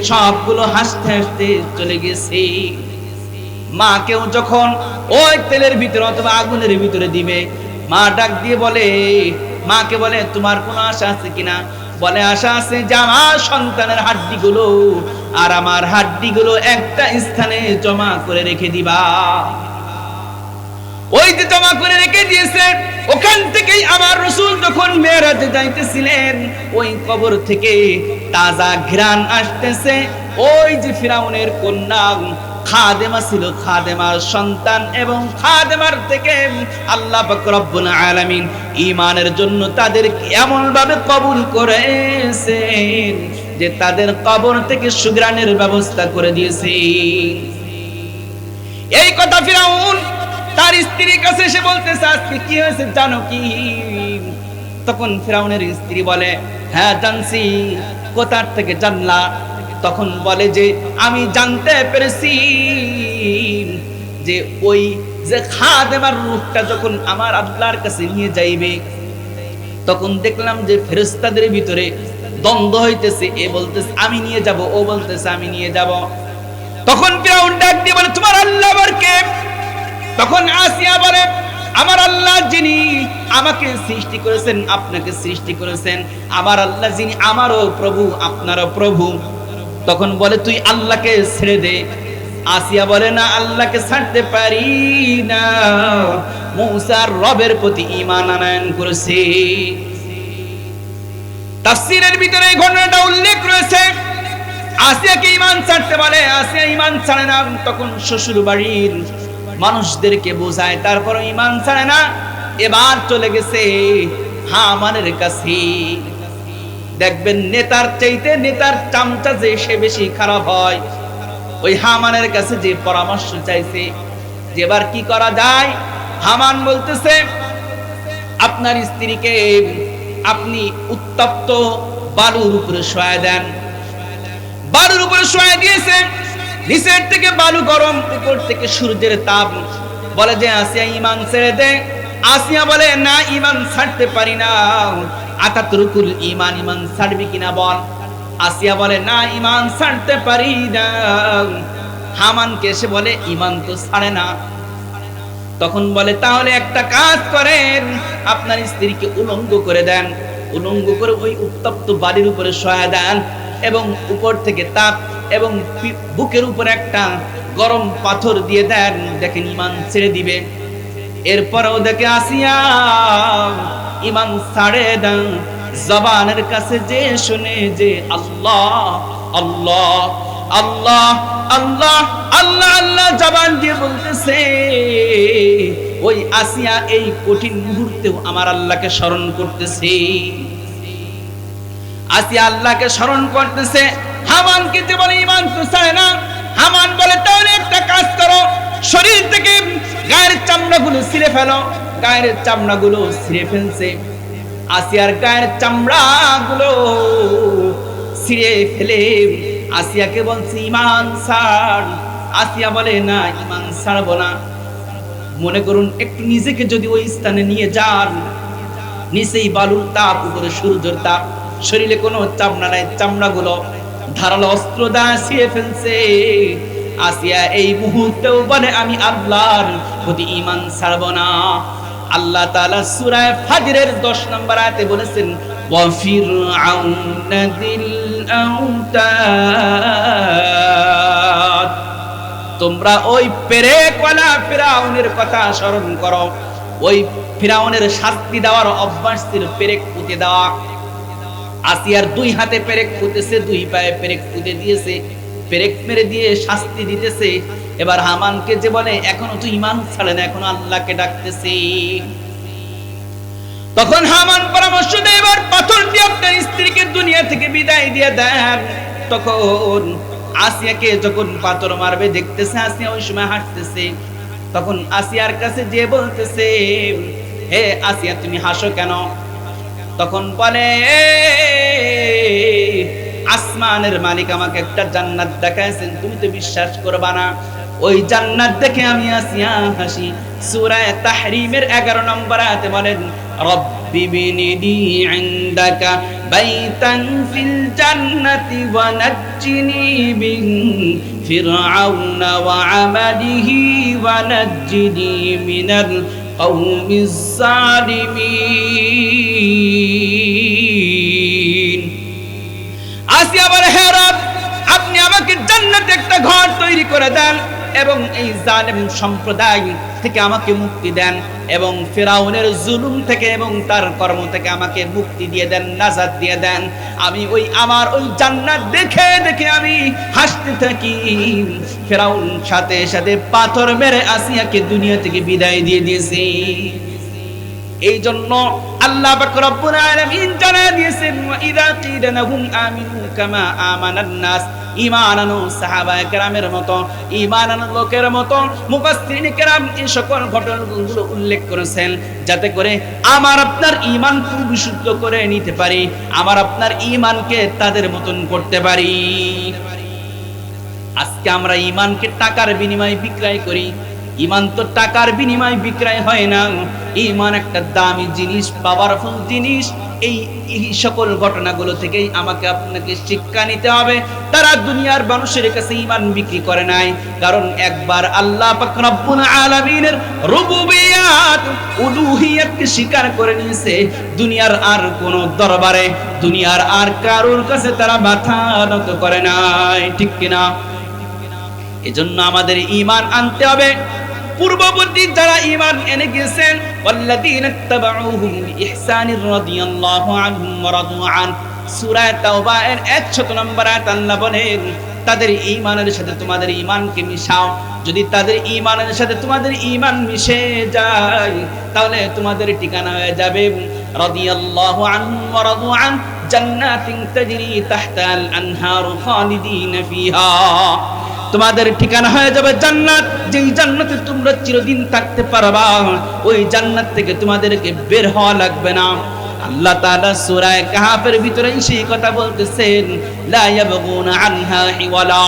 সবগুলো হাসতে হাসতে চলে গেছে। মাকেও যখন ওই তেলের ভিতরে অথবা আগুনের ভিতরে দিবে, মা ডাক দিয়ে বলে, মাকে বলে তোমার কোনো আশা আছে কিনা? বলে আশা আছে যে আমার সন্তানের হাড্ডিগুলো আর আমার হাড্ডিগুলো একটা স্থানে জমা করে রেখে দিবা। ওই যে জমা করে রেখে দিয়েছে, ওখান থেকেই আমার রাসূল যখন মেরাজে যাইতেছিলেন, ওই কবর থেকে তাজা ঘ্রাণ আসতেছে। ওই যে ফিরাউনের কন্যা খাদেমা ছিল, খাদেমার সন্তান এবং খাদেমার থেকে আল্লাহ পাক রব্বুল আলামিন ঈমানের জন্য তাদেরকে এমন ভাবে কবুল করেছেন যে তাদের কবর থেকে সুঘ্রাণের ব্যবস্থা করে দিয়েছে। এই কথা ফিরাউন তার স্ত্রীর কাছে এসে বলতেছে, আজকে কি হয়েছে জানো কি? তখন ফিরাউনের স্ত্রী বলে, হ্যাঁ জানছি। কোথার থেকে জানলা? তখন বলে যে আমি জানতে পেরেছি যে ওই যে খাদেমার রূহটা যখন আমার আল্লাহর কাছে নিয়ে যাইবে, তখন দেখলাম যে ফেরেশতাদের ভিতরে দ্বন্দ্ব হইতেছে। এ বলতেছে আমি নিয়ে যাব, ও বলতেছে আমি নিয়ে যাব। তখন ফিরাউন ডাক দিয়ে বলে, তোমার আল্লাহ আবার কে? তখন আসিয়া বলে, আমার আল্লাহ যিনি আমাকে সৃষ্টি করেছেন, আপনাকে সৃষ্টি করেছেন, আমার আল্লাহ যিনি আমারও প্রভু আপনারও প্রভু। তখন বলে তুই আল্লাহকে ছেড়ে দে। আসিয়া বলে না, আল্লাহকে ছাড়তে পারি না, মূসার রবের প্রতি ঈমান আনয়ন করেছে। তাফসীরের ভিতরে এই ঘটনাটা উল্লেখ রয়েছে। আসিয়াকে ঈমান ছাড়তে বলে, আসিয়া ঈমান ছাড়ে না। তখন শ্বশুর বাড়ির মানুষদেরকে বোঝায়, তারপর ঈমান ছাড়ে না। এবার চলে গেছে হামানের কাছে। দেখবেন নেতার চাইতে নেতার চামচা যে সে বেশি খারাপ হয়। ওই হামানের কাছে যে পরামর্শ চাইছে যে এবার কি করা যায়। হামান বলতেছে, আপনার স্ত্রীকে আপনি উত্তপ্ত বালুর উপরে শোয়া দেন। বালুর উপরে শোয়া দিয়েছে, নিচের থেকে বালু গরম, উপর থেকে সূর্যের তাপ। বলে যে আসিয়া ঈমান ছেড়ে দে। আসিয়া বলে না, ঈমান ছাড়তে পারি না। আতাতরুকুল ঈমান, ঈমান ছাড়বি কিনা বল। আসিয়া বলে না, ঈমান ছাড়তে পারি না। হামানকে এসে বলে ঈমান তো ছাড়ে না। তখন বলে তাহলে একটা কাজ করেন, আপনার স্ত্রীকে উলঙ্গ করে দেন, উলঙ্গ করে ওই উত্তপ্ত বালির উপরে শোয়া দেন। এবং উপর থেকে তাপ এবং বুকের উপর একটা গরম পাথর দিয়ে দেন, দেখেন ঈমান ছেড়ে দিবে। এরপরেও দেখে আসিয়া ঈমান ছাড়ে দেন, জবানের কাছে যে শুনে যে আল্লাহ আল্লাহ আল্লাহ আল্লাহ আল্লাহ আল্লাহ জবান দিয়ে বলতেছে, ওই আসিয়া এই কঠিন মুহূর্তেও আমার আল্লাহকে স্মরণ করতেছে। আসিয়া আল্লাহকে স্মরণ করতেছে। হামানকে যে বলে ঈমান তো চায় না, হামান বলে তাহলে একটা কাজ করো, শরীর থেকে গায়ের চামড়াগুলো ছিঁড়ে ফেলো। গায়ের চামড়াগুলো ছিঁড়ে ফেলছে। আসিয়ার গায়ের চামড়াগুলো ছিঁড়ে ফেলে আসিয়াকে বলছে ঈমান ছাড়। আসিয়া বলে না, ঈমান ছাড়বো না। মনে করুন একটু নিজেকে যদি ওই স্থানে নিয়ে যান, নিচেই বালুর তাপ, উপরে সূর্যের তাপ, শরীরে কোনো চামড়া নাই, চামড়াগুলো ধারালো অস্ত্র দ্বারা ছিঁড়ে ফেলছে। আসিয়া এই মুহূর্তেও বলে আমি আল্লাহর প্রতি ঈমান ছাড়বো না। আল্লাহ তাআলা সূরা ফাজরের 10 নম্বর আয়াতে বলেছেন, ওয়া ফিরআউনা যিল আউতাদ, তোমরা ওই পেরেকওয়ালা ফিরআউনের কথা স্মরণ করো। ওই ফিরআউনের শাস্তি দেওয়ার অভ্যাস ছিল পেরেক পুঁতে দেওয়া। আসিয়ার 2 হাতে পেরেক পুঁতেছে, 2 পায়ে পেরেক পুঁতে দিয়েছে, পেরেক মেরে দিয়ে শাস্তি দিতেছে। এবার হামানকে যে বলে এখনো তুই ঈমান ছাড়ে না, এখনো আল্লাহকে ডাকতেছে। তখন হামান পরামর্শ দেয়, এবার পাথর দিয়ে আপনার স্ত্রীকে দুনিয়া থেকে বিদায় দিয়ে দেন। তখন আসিয়াকে যখন পাথর মারবে দেখতেছে আসিয়া ওই সময় হাসতেছে। তখন আসিয়ার কাছে যে বলতেছে, হে আসিয়া তুমি হাসো কেন? তখন বলে, আসমানের মালিক আমাকে একটা জান্নাত দেখাইছেন, তুমি তো বিশ্বাস করবা না। ওই জান্নাত দেখে আমি আসিয়া হাসি। সূরা তাহরিমের 11 নম্বর আয়াতে বলেন, রব্বি বিনিনি ইনদাকা বাইতান ফিল জান্নাতি ওয়া নাজ্জিনি মিন ফিরআউনা ওয়া আমালিহি ওয়া নাজ্জিনি মিনাল কওমিজ জালিমিন। আসিয়া বলে, হে রব, আপনি আমাকে জান্নাতে একটা ঘর তৈরি করে দেন এবং এই জালেম সম্প্রদায় থেকে আমাকে মুক্তি দেন এবং ফিরআউনের জুলুম থেকে এবং তার কর্ম থেকে আমাকে মুক্তি দিয়ে দেন, নাজাত দিয়ে দেন। আমি ওই আমার ওই জান্নাত দেখে দেখে আমি হাসতে থাকি। ফিরআউন সাথে সাথে পাথর মেরে আসিয়াকে দুনিয়া থেকে বিদায় দিয়ে দিয়েছে। এই জন্য আল্লাহ পাক রব্বুল আলামিন জানা দিয়েছেন, ওয়া ইযা কিলা লাহুম আমিনু কামা আমানান নাস, ঈমান আনো সাহাবায়ে কেরামের মতো, ঈমান আনো লোকের মতো। মুফাসসিরিন কেরাম এই সকল ঘটনাগুলো উল্লেখ করেছেন যাতে করে আমার আপনার ঈমানকে বিশুদ্ধ করে নিতে পারি, আমার আপনার ঈমানকে তাদের মতন করতে পারি। আজকে আমরা ঈমানকে টাকার বিনিময়ে বিক্রয় করি। ঈমান তো টাকার বিনিময়ে বিক্রয় হয় না। ঈমান একটা দামি জিনিস, পাওয়ারফুল জিনিস। এই সকল ঘটনাগুলো থেকেই আমাকে আপনাকে শিক্ষা নিতে হবে। তারা দুনিয়ার মানুষের কাছে ঈমান বিক্রি করে নাই, কারণ একবার আল্লাহ পাক রব্বুল আলামিনের রুবুবিয়াত, উলুহিয়াতকে স্বীকার করে নিয়েছে। দুনিয়ার আর কোন দরবারে, দুনিয়ার আর কারোর কাছে তারা মাথা নত করে নাই, ঠিক কিনা? এজন্য আমাদের ঈমান আনতে হবে। পূর্ববর্তী যারা ঈমান এনে গেছেন, ওয়াল্লাযীনা ইত্তাবাউহুম বিইহসানির রাদিয়াল্লাহু আনহুম ওয়া রাদু আন, সূরা তাওবা এর 100 নম্বর আয়াত আল্লাহ বলেন, তাদের ঈমানের সাথে তোমাদের ঈমানকে মিশাও। যদি তাদের ঈমানের সাথে তোমাদের ঈমান মিশে যায়, তাহলে তোমাদের ঠিকানা হয়ে যাবে রাদিয়াল্লাহু আনহুম ওয়া রাদু আন, জান্নাতিন তাজরি তাহতাল আনহারু খালিদিন ফিহা। তোমাদের ঠিকানা হয়ে যাবে জান্নাত, যেই জান্নাতে তোমরা চিরদিন থাকতে পারবা। ওই জান্নাত থেকে তোমাদেরকে বের হওয়া লাগবে না। আল্লাহ তাআলা সূরা কাহফের ভিতরে সেই কথা বলতেছেন, লা ইয়াবগুনা আনহা হিওয়ালা।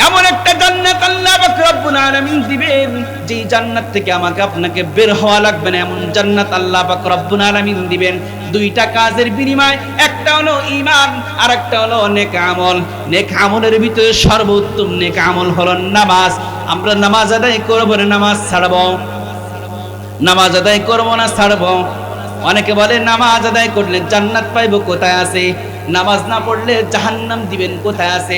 এমন একটা জান্নাত আল্লাহ পাক রব্বুল আলামিন দিবেন, যেই জান্নাত থেকে আমাকে আপনাকে বের হওয়া লাগবে না। এমন জান্নাত আল্লাহ পাক রব্বুল আলামিন দিবেন। দুইটা কাজের বিনিময়, একটা হলো ঈমান আর একটা হলো নেক আমল। নেক আমলের ভিতরে সর্বোত্তম নেক আমল হলো নামাজ। আমরা নামাজ আদায় করব না নামাজ ছাড়ব, নামাজ আদায় করব না ছাড়ব। অনেকে বলে নামাজ আদায় করলে জান্নাত পাইবো, কোথায় আছে? নামাজ না পড়লে জাহান্নাম দিবেন কোথায় আছে?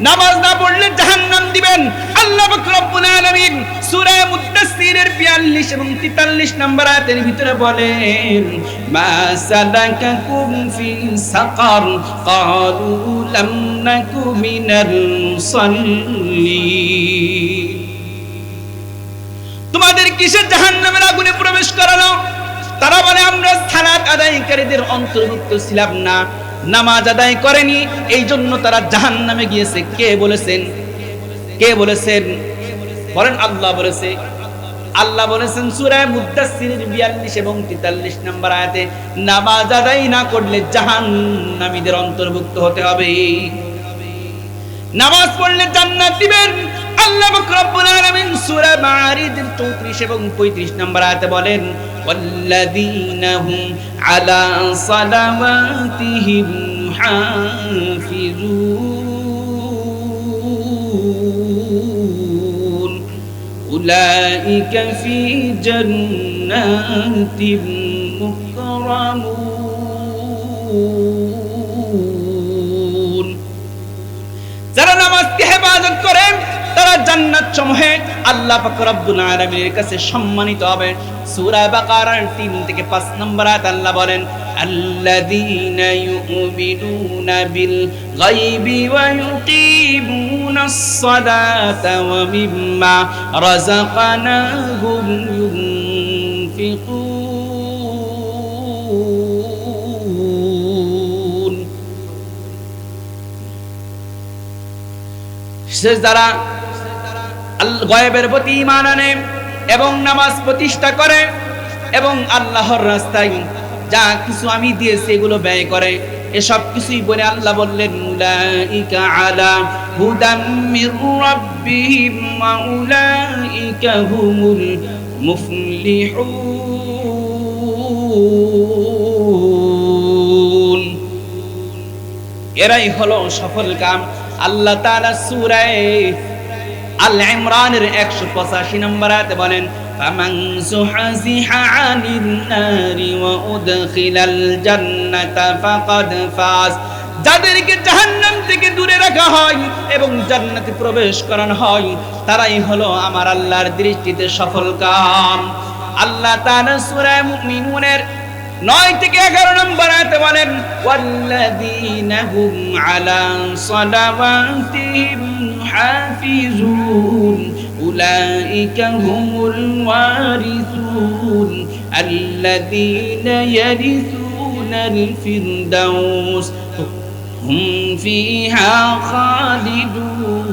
নামাজ না পড়লে জাহান্নাম দিবেন। আল্লাহ পাক রব্বুল আলামিন সূরা মুদ্দাসসিরের 42 এবং 43 নম্বর আয়াতের ভিতরে বলেন, মা সালাকাকুম ফি সাকার ক্বালু লাম নাকু মিনাল মুসাল্লিন। তোমাদের কিসের জাহান্নামের আগুনে প্রবেশ করালো? তারা বলে আমরা সালাত আদায়কারীদের অন্তর্ভুক্ত ছিলাম না, নামাজ আদায় করেনি, এই জন্য তারা জাহান্নামে গিয়েছে। কে বলেছেন? কে বলেছেন? বলেন আল্লাহ বলেছে। আল্লাহ বলেছেন সূরা মুদ্দাসসিরের 42 এবং 43 নম্বর আয়াতে, নামাজ আদায় না করলে জাহান্নামীদের অন্তর্ভুক্ত হতে হবে। নামাজ পড়লে জান্নাত দিবেন। আল্লাহ পাক রব্বুল আলামিন সূরা মাআরিজের 34 এবং 35 নম্বর আয়াতে বলেন, ওয়াল্লাযীনা হুম আলা সালাওয়াতিহিম হাফিজুন উলাইকা ফি জান্নাতিন মুকরামুন। যারা নামাজকে হেফাজত করে তারা জান্নাত সমূহে আল্লাহ পাক রব্বুল আলামিনের কাছে সম্মানিত হবে। সূরা বাকারার 3 থেকে 5 নম্বর আয়াত আল্লাহ বলেন, আল্লাযীনা ইউমিনুনা বিল গায়বি ওয়া ইউকিমুনাস সালাতা ওয়া মিম্মা রাযাকনাহুম ইউনফিকুন। সে যারা গায়বের প্রতি ঈমান আনে এবং নামাজ প্রতিষ্ঠা করে এবং আল্লাহর রাস্তায় যা কিছু আমি দিয়েছি এগুলো ব্যয় করে, এসব কিছুই বলে আল্লাহ বললেন, উলাইকা আলা হুদাম মির রাব্বিহিম ওয়া উলাইকা হুমুল মুফলিহুন। এরাই হলো সফল কাম। আল্লাহ তাআলা সূরা আল ইমরানের 185 নম্বর আয়াতে বলেন, ফামান যুহজিহা আনিন নারি ওয়া উদখিলাল জান্নাতা ফাকাদ ফাজ। যাদেরকে জাহান্নাম থেকে দূরে রাখা হয় এবং জান্নাতে প্রবেশ করানো হয়, তারাই হলো আমার আল্লাহর দৃষ্টিতে সফল কাম। আল্লাহ তাআলা সূরা মুমিনুনের 9 থেকে 11 নম্বর আয়াতে বলেন, ওয়াল্লাযীনা হুম আলা সালাওয়াতিহিম হাফিজুন উলাইকা হুমুল ওয়ারিসুন আল্লাযীনা ইয়ারিসুনাল ফিরদাউস হুম ফিহা খালিদুন।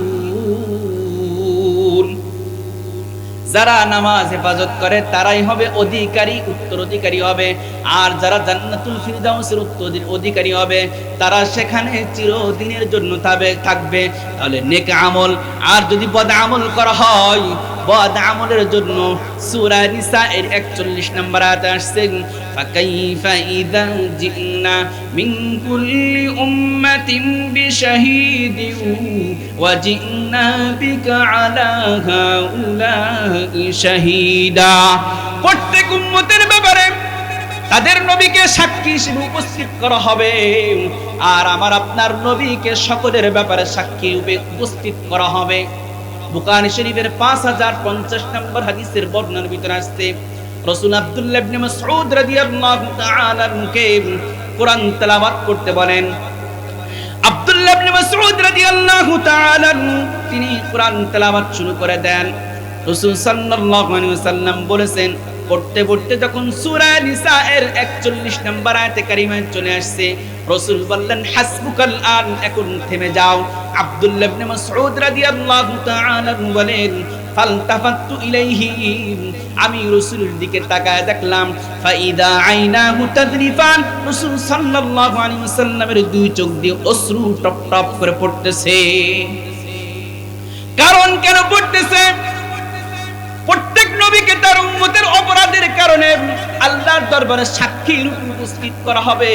যারা নামাজ হেফাজত করে তারাই হবে অধিকারী, উত্তরাধিকারী হবে। আর যারা জান্নাতুল ফিরদাউসের অধিকারী হবে তারা সেখানে চিরদিনের জন্য থাকবে। তাহলে নেক আমল আর যদি বদ আমল করা হয়, বদ আমলের জন্য সূরা নিসা এর 41 নম্বর আয়াতে আসছে, ফাকাইফা ইযা জিনা মিন কুল্লি উম্মাতিন বিশাহীদিন ওয়া জিনা বিকা আলা হাউলাই শাহীদা। প্রত্যেক উম্মতের ব্যাপারে তাদের নবীকে সাক্ষী হিসেবে উপস্থিত করা হবে, আর আমার আপনার নবীকে সকলের ব্যাপারে সাক্ষী রূপে উপস্থিত করা হবে। বুখারী শরীফের 5050 নম্বর হাদিসের বর্ণনার ভিতরে আসছে, রাসূল আব্দুল্লাহ ইবনে মাসউদ রাদিয়াল্লাহু তাআলা আনহুকে কোরআন তেলাওয়াত করতে বলেন। আব্দুল্লাহ ইবনে মাসউদ রাদিয়াল্লাহু তাআলা তিনি কোরআন তেলাওয়াত শুরু করে দেন। রাসূল সাল্লাল্লাহু আলাইহি ওয়াসাল্লাম বলেছেন, পড়তে পড়তে যখন সূরা নিসা এর 41 নম্বর আয়াতে কারিমায় চলে আসছে, রাসূল বললেন, হাসবুকাল আন, এখন থেমে যাও। আব্দুল্লাহ ইবনে মাসউদ রাদিয়াল্লাহু তাআলা বলেন, ফালতাফাতু ইলাইহি, আমি রাসূলের দিকে তাকায় দেখলাম, ফাইদা আইনাহু তাযরিফান, রাসূল সাল্লাল্লাহু আলাইহি ওয়াসাল্লামের দুই চোখ দিয়ে অশ্রু টপ টপ করে পড়তেছে। কারণ কেন পড়তেছে? প্রত্যেক নবীকে তার উম্মতের অপরাধের কারণে আল্লাহর দরবারে সাক্ষী রূপে উপস্থিত করা হবে,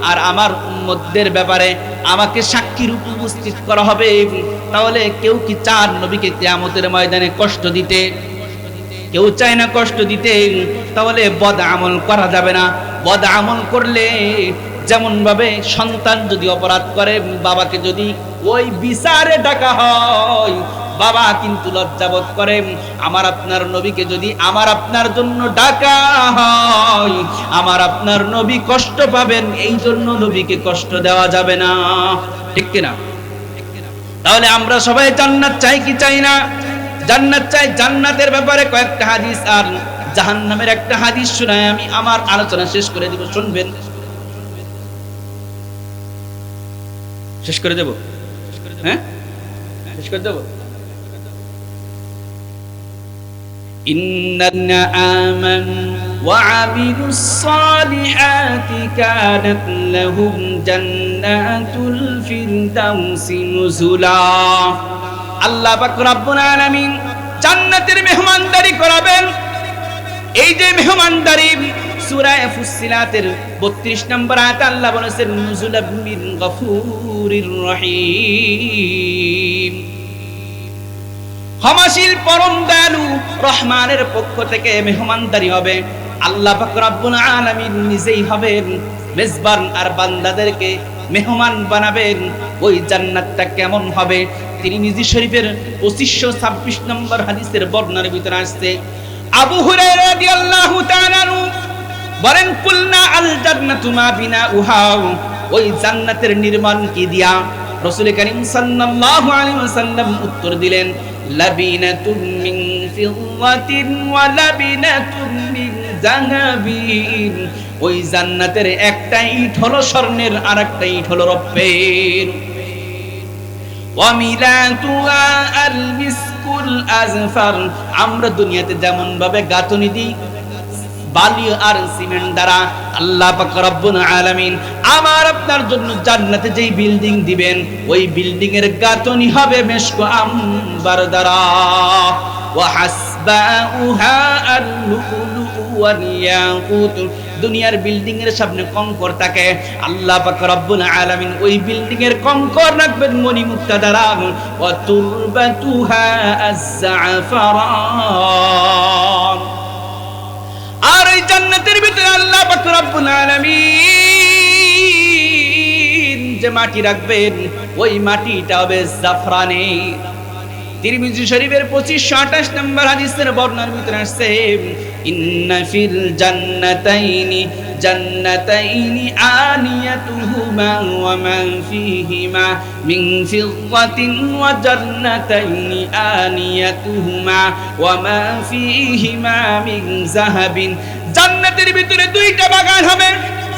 আর আমার উম্মতদের ব্যাপারে আমাকে সাক্ষী রূপে উপস্থিত করা হবে। তাহলে কেউ কি চার নবীকে কিয়ামতের ময়দানে কষ্ট দিতে? কেউ চায় না কষ্ট দিতে। তাহলে বদ আমল করা যাবে না। বদ আমল করলে যেমন ভাবে সন্তান যদি অপরাধ করে বাবাকে যদি ওই বিচারে ডাকা হয়, বাবা কিন্তু লজ্জাবোধ করে। আমার আপনার নবীকে যদি আমার আপনার জন্য ডাকা হয়, আমার আপনার নবী কষ্ট পাবেন, এই জন্য নবীকে কষ্ট দেওয়া যাবে না, ঠিক কিনা? তাহলে আমরা সবাই জান্নাত চাই কি চাই না? জান্নাত চাই। জান্নাতের ব্যাপারে কয়েকটা হাদিস আর জাহান্নামের একটা হাদিস শোনায় আমি আমার আলোচনা শেষ করে দিব, শুনবেন? শেষ করে দেব? হ্যাঁ, শেষ করে দেব। ইন্নাল্লাযীনা আমানু ওয়া আমিলুস সালিহাতি কানাত লাহুম জান্নাতুল ফিরদাউসি নুজুলা। আল্লাহ পাক রব্বুল আলামিন জান্নাতের মেহমানদারি করাবেন। এই যে মেহমানদারি সূরা ফুসসিলাতের 32 নম্বর আয়াতে আল্লাহ বলেছেন নুজুলাম মিন গফুরির রহিম। ক্ষমাশীল পরম দয়ালু রহমানের পক্ষ থেকে মেহমানদারি হবে। আল্লাহ পাক রব্বুল আলামিন নিজেই হবেন মেজবান আর বান্দাদেরকে মেহমান বানাবেন। ওই জান্নাতটা কেমন হবে? তিরমিজি শরীফের 2526 নম্বর হাদিসের বর্ণনার ভিতরে আসছে, আবু হুরায়রা রাদিয়াল্লাহু তাআলা বলেন কুলনা আল জান্নাতু মা বিনাউহা, ওই জান্নাতের নির্মাণ কি দিয়া? রাসূল করিম সাল্লাল্লাহু আলাইহি ওয়াসাল্লাম উত্তর দিলেন লাবিনাতুম মিন ফিদ্দাতিন ওয়া লাবিনাতুম মিন যাহাবিন। ওই জান্নাতের একটা ইট হলো স্বর্ণের আর একটা ইট হলো রৌপ্যের। ওয়া মিলাতুহা আল মিসকুল আযফার। আমরা দুনিয়াতে যেমন ভাবে গাঁথনি দিই বালি আর সিমেন্ট দ্বারা, আল্লাহ পাক রব্বুল আলামিন আমার আপনার জন্য জান্নাতে যেই বিল্ডিং দিবেন ওই বিল্ডিং এর গাঁথনি হবে মেশক আম্বার দ্বারা। ওয়া হাসবাউহা আল-লুলু ওয়াল ইয়াকুত। দুনিয়ার বিল্ডিং এর সামনে কঙ্কর থাকে, আল্লাহ পাক রব্বুল আলামিন ওই বিল্ডিং এর কঙ্কর রাখবেন মণিমুক্তা দ্বারা। ওয়া তুরবাতুহা আজ-জাফরান। আর এই জান্নাতের ভিতরে আল্লাহ পাক রব্বুল আলামিন যে মাটি রাখবেন ওই মাটিটা হবে জাফরানের। তিরমিজি শরীফের 2528 নম্বর হাদিসের বর্ণনার ভিতরে আসছে ইন্না ফিল জান্নাতাইনি জান্নাতাইনি আনিয়াতুহুমা ওয়া মা ফীহিমা মিন ফিদ্দাতিন ওয়া জান্নাতাইনি আনিয়াতুহুমা ওয়া মা ফীহিমা মিন যাহাবিন। জান্নাতের ভিতরে দুইটা বাগান হবে,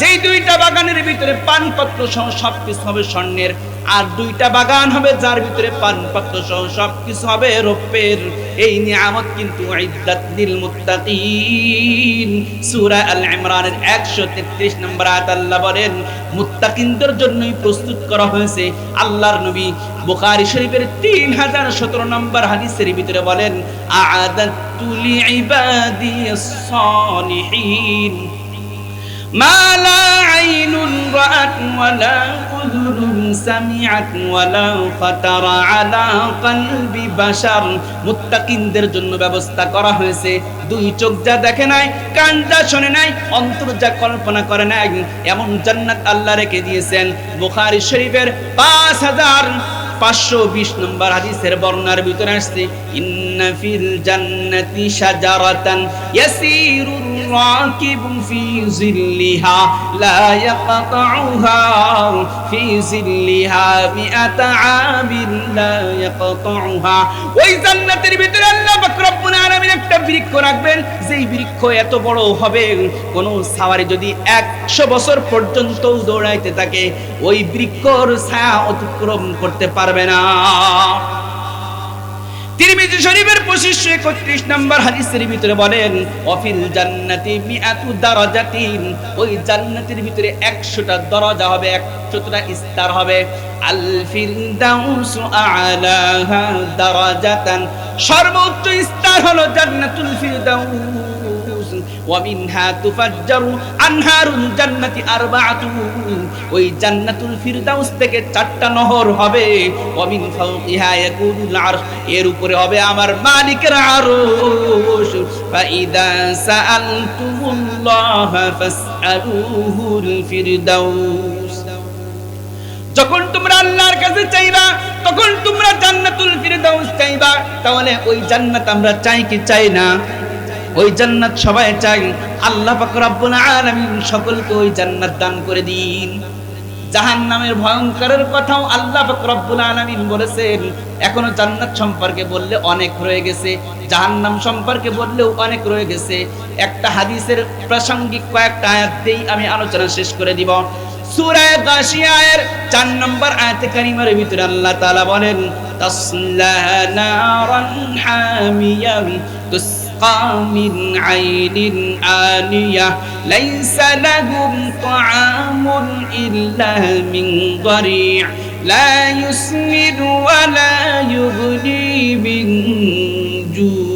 যেই দুইটা বাগানের ভিতরে পানপত্র সহ সবকিছু হবে স্বর্ণের, আর দুইটা বাগান হবে যার ভিতরে পানপত্র সহ সবকিছু হবে রৌপ্যের। এই নিয়ামত কিন্তু ইদ্দাত লিল মুত্তাকিন। সূরা আল ইমরানের 133 নম্বর আয়াত আল্লাহ বলেন মুত্তাকিনদের জন্যই প্রস্তুত করা হয়েছে। আল্লাহর নবী বুখারী শরীফের 3017 নম্বর হাদিসের ভিতরে বলেন আ'আদাতু লিইবাদিস সালিহিন মা লা আইনুন রাআত ওয়া লা উযুনুন সামিআত ওয়া লা খাতারা আলা কলবি বাশার। মুত্তাকিনদের জন্য ব্যবস্থা করা হয়েছে দুই চোখ যা দেখে নাই, কান যা শুনে নাই, অন্তর যা কল্পনা করে নাই, এমন জান্নাত আল্লাহ রেখে দিয়েছেন। বুখারী শরীফের 5520 নম্বর হাদিসের বর্ণনার ভিতরে আসছে ইন্না ফিল জান্নাতি শাজারাতান ইয়াসিরুর রাকিবু ফি জিল্লিহা লা ইয়াকতাউহা ফি জিল্লিহা মিআতা আমিন লা ইয়াকতাউহা। ওই জান্নাতের ভিতরে আল্লাহ পাক রব্বুল আলামিন একটা বৃক্ষ রাখবেন, যেই বৃক্ষ এত বড় হবে কোন সাওয়ারি যদি 100 বছর পর্যন্ত দৌড়াইতে থাকে ওই বৃক্ষর ছায়া অতিক্রম করতে পারবে না। তিরমিজি শরীফের 2531 নম্বর হাদিসের ভিতরে বলেন ওয়াফিল জান্নাতি মিআতু দারাজাতিন। ওই জান্নাতের ভিতরে 100টা দরজা হবে, 100টা স্তর হবে। আল ফিরদাউসু আ'লাহা দারাজাতান। সর্বোচ্চ স্তর হলো জান্নাতুল ফিরদাউস। ওয়া মিনহা তুফাজ্জারু আনহারুল জান্নাতি আরবাআতু, ওই জান্নাতুল ফিরদাউস থেকে 4টা নহর হবে। ওয়া মিন ফাওকিহা ইয়াকুলুল আরশ, এর উপরে হবে আমার মালিকের আরশ। ফাইদা সাআলতুমুল্লাহ ফাসআলুহুল ফিরদাউস, যখন তোমরা আল্লাহর কাছে চাইবা তখন তোমরা জান্নাতুল ফিরদাউস চাইবা। তাহলে ওই জান্নাত আমরা চাই কি চাই না? ওই জান্নাত সবাই চাই। আল্লাহ পাক রব্বুল আলামিন সকলকে ওই জান্নাত দান করে দিন। জাহান্নামের ভয়ঙ্করের কথাও আল্লাহ পাক রব্বুল আলামিন বলেছেন। এখনো জান্নাত সম্পর্কে বললে অনেক রয়ে গেছে, জাহান্নাম সম্পর্কে বললেও অনেক রয়ে গেছে। একটা হাদিসের প্রাসঙ্গিক কয়েকটা আয়াত দিয়ে আমি আলোচনা শেষ করে দিব। সূরা গাশিয়ার 4 নম্বর আয়াতে কারিমার ভিতরে আল্লাহ তাআলা বলেন, তাসলা নারান হামিয়াম তুসকা মিন আইনিন আনিয়া লাইসা লাহুম তাআমুন ইল্লা মিন দারি' লা ইউসমিনু ওয়া লা ইউগনি মিন জু'।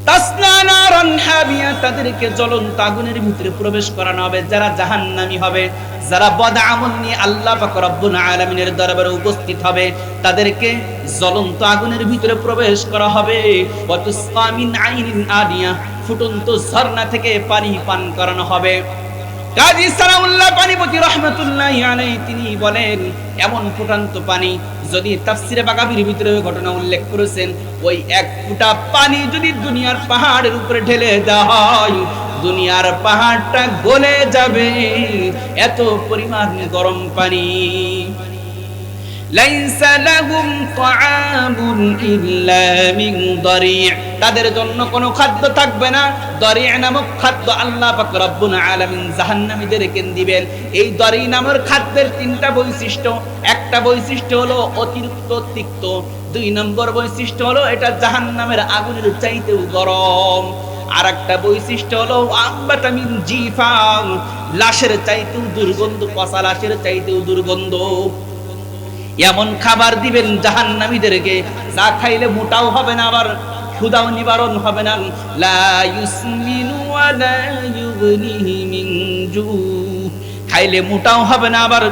তাসলা নারান হামিয়া, তাদেরকে জ্বলন্ত আগুনের ভিতরে প্রবেশ করানো হবে যারা জাহান্নামী হবে, যারা বদআমল নিয়ে আল্লাহ পাক রব্বুল আলামিনের দরবারে উপস্থিত হবে, তাদেরকে জ্বলন্ত আগুনের ভিতরে প্রবেশ করা হবে। ওয়া তুসকা মিন আইনিন আনিয়া, ফুটন্ত ঝর্ণা থেকে পানি পান করানো হবে। কাজী সালাউল্লাহ পানিপতি রাহমাতুল্লাহি আলাইহি তিনি বলেন, এমন ফুটন্ত পানি, যদি তাফসিরে বাগাবীর ভিতরে ঘটনা উল্লেখ করেছেন, ওই এক ফোঁটা পানি যদি দুনিয়ার পাহাড়ের উপরে ঢেলে দেওয়া হয়, দুনিয়ার পাহাড়টা গলে যাবে, এত পরিমাণ গরম পানি। লাইসা লাহুম তাআমুন ইল্লা মিন দারি', তাদের জন্য কোনো খাদ্য থাকবে না। দারি' নামক খাদ্য আল্লাহ পাক রব্বুল আলামিন জাহান্নামীদেরকে দিবেন। এই দারি' নামের খাদ্যের 3টা বৈশিষ্ট্য। একটা বৈশিষ্ট্য হলো অতিরিক্ত তিক্ত, 2 নম্বর বৈশিষ্ট্য হলো এটা জাহান্নামের আগুনের চাইতেও গরম, আর একটা বৈশিষ্ট্য হলো আম্বাতা মিন জিফা, লাশের চাইতেও দুর্গন্ধ, পচা লাশের চাইতেও দুর্গন্ধ। এমন খাবার দিবেন জাহান্নামীদেরকে যা খাইলে মোটাও হবে না, আবার ক্ষুধাও নিবারণ হবে না। লা ইউসমিনু ওয়া লা ইউগনি মিন জু', খাইলে মোটাও হবে না, আবার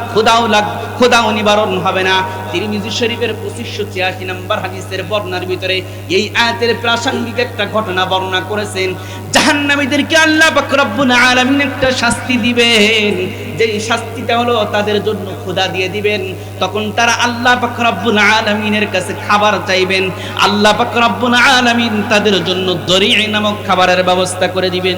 ক্ষুধাও নিবারণ হবে না। তিরমিজি শরীফের 2586 নম্বর হাদিসের বর্ণনার ভিতরে এই আয়াতের প্রাসঙ্গিক একটা ঘটনা বর্ণনা করেছেন। জাহান্নামীদেরকে আল্লাহ পাক রব্বুল আলামিন একটা শাস্তি দিবেন, যেই শাস্তিটা হলো তাদের জন্য ক্ষুধা দিয়ে দিবেন। তখন তারা আল্লাহ পাক রব্বুল আলামিনের কাছে খাবার চাইবেন, আল্লাহ পাক রব্বুল আলামিন তাদের জন্য দরি' নামক খাবারের ব্যবস্থা করে দিবেন।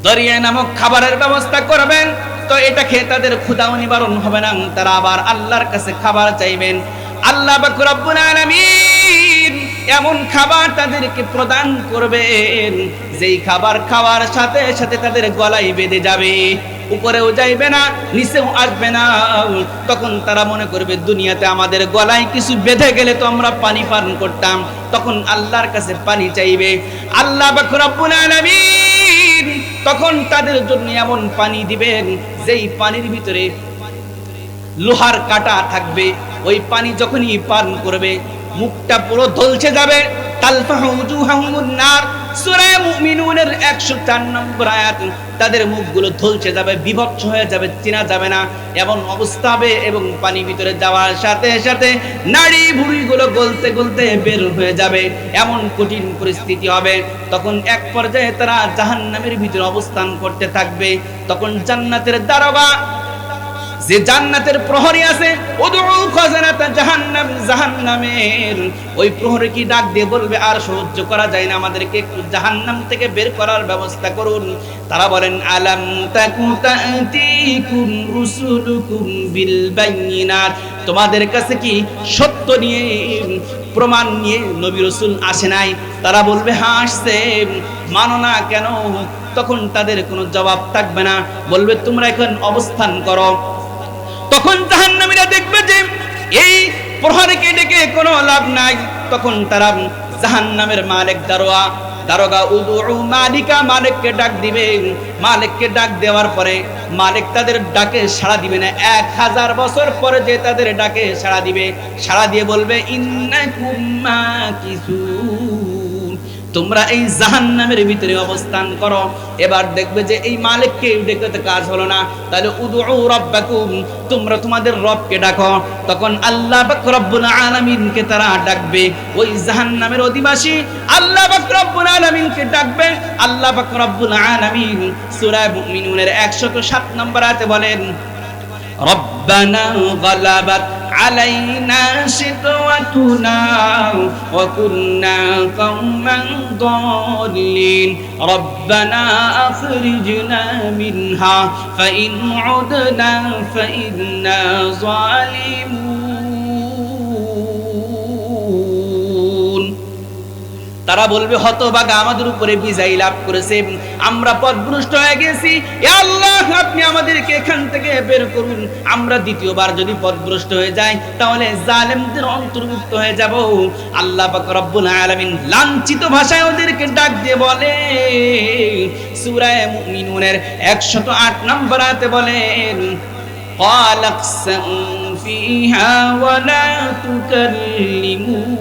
দরিয়া নামক খাবারের ব্যবস্থা করবেন, তো এটা খেয়ে তাদের ক্ষুধাও নিবারণ হবে না, তারা আবার আল্লাহর কাছে খাবার চাইবেন। আল্লাহ পাক রব্বুল আলামিন এমন খাবার তাদেরকে প্রদান করবেন, যেই খাবার খাওয়ার সাথে সাথে তাদের গলায় বেঁধে যাবে, উপরেও যাইবে না, নিচেও আসবে না। তখন তারা মনে করবে দুনিয়াতে আমাদের গলায় কিছু বেঁধে গেলে তো আমরা পানি পান করতাম, তখন আল্লাহর কাছে পানি চাইবে। আল্লাহ পাক রব্বুল আলামিন তখন তাদের জন্য এমন পানি দিবেন, যেই পানির ভিতরে লোহার কাঁটা থাকবে। ওই পানি যখনই পান করবে মুখটা পুরো ঝলসে যাবে। তালফাহু উজুহাহুমুন নার, সূরা মুমিনুনের 104 নম্বর আয়াত। তাদের মুখগুলো ঝলসে যাবে, বিভৎস হয়ে যাবে, চেনা যাবে না, এমন অবস্থা হবে। এবং পানি ভিতরে যাওয়ার সাথে সাথে নাড়ি ভুঁড়িগুলো গলতে গলতে বের হয়ে যাবে, এমন কঠিন পরিস্থিতি হবে। তখন এক পর্যায়ে তারা জাহান্নামের ভিতরে অবস্থান করতে থাকবে। তখন জান্নাতের দারোগা, যে জান্নাতের প্রহরী আছে, উদউ খাজানাত জাহান্নাম, জাহান্নামের ওই প্রহরী কি ডাক দিয়ে বলবে, আর সহ্য করা যায় না, আমাদেরকে একটু জাহান্নাম থেকে বের করার ব্যবস্থা করুন। তারা বলেন, আলাম তাকু তা'তিকুম রুসুলুকুম বিল বাইয়িনাত, তোমাদের কাছে কি সত্য নিয়ে, প্রমাণ নিয়ে নবী রাসূল আসে নাই? তারা বলবে, হ্যাঁ আসছে, মানো না কেন? তখন তাদের কোনো জবাব থাকবে না, বলবে তোমরা এখন অবস্থান করো। তখন জাহান্নামীরা দেখবে যে এই প্রহরীকে ডেকে কোনো লাভ নাই। তখন তারা জাহান্নামের মালিক দারোগা উদউ মালিকা, মালিককে ডাক দিবে। মালিককে ডাক দেওয়ার পরে মালিক তাদের ডাকে সাড়া দিবে না। 1000 বছর পরে যে তাদের ডাকে সাড়া দিবে, সাড়া দিয়ে বলবে ইন্নাকুম মাকিসুন, তোমরা এই জাহান্নামের ভিতরে অবস্থান করো। এবার দেখবে যে এই মালিককে ডেকে কাজ হলো না, তাহলে উদউ রাব্বাকুম, তোমরা তোমাদের রবকে ডাকো। তখন আল্লাহ পাক রব্বুল আলামিনকে তারা ডাকবে, ওই জাহান্নামের অধিবাসী আল্লাহ পাক রব্বুল আলামিনকে ডাকবে। আল্লাহ পাক রব্বুল আলামিন সূরা মুমিনুনের 107 নম্বর আয়াতে বলেন রব্বানা গালাবাত আলাইনা শিকওয়াতুনা ওয়া কুন্না কওমান দাল্লিন রব্বানা আখরিজনা মিনহা ফাইন উদনা ফাইন্না যালিমুন। তারা বলবে হতভাগা, আমাদের উপরে বিজয় লাভ করেছে, আমরা পথভ্রষ্ট হয়ে গেছি, ইয়া আল্লাহ আপনি আমাদেরকে এখান থেকে বের করুন। আমরা দ্বিতীয়বার যদি পথভ্রষ্ট হয়ে যাই তাহলে জালেমদের অন্তর্ভুক্ত হয়ে যাব। আল্লাহ পাক রব্বুল আলামিন লাঞ্ছিত ভাষায় ওদেরকে ডাক দিয়ে বলে, সূরা মুমিনুনের 108 নম্বর আয়াতে বলেন ক্বালাকসাউ ফিহা ওয়া লা তুকাল্লিমুন,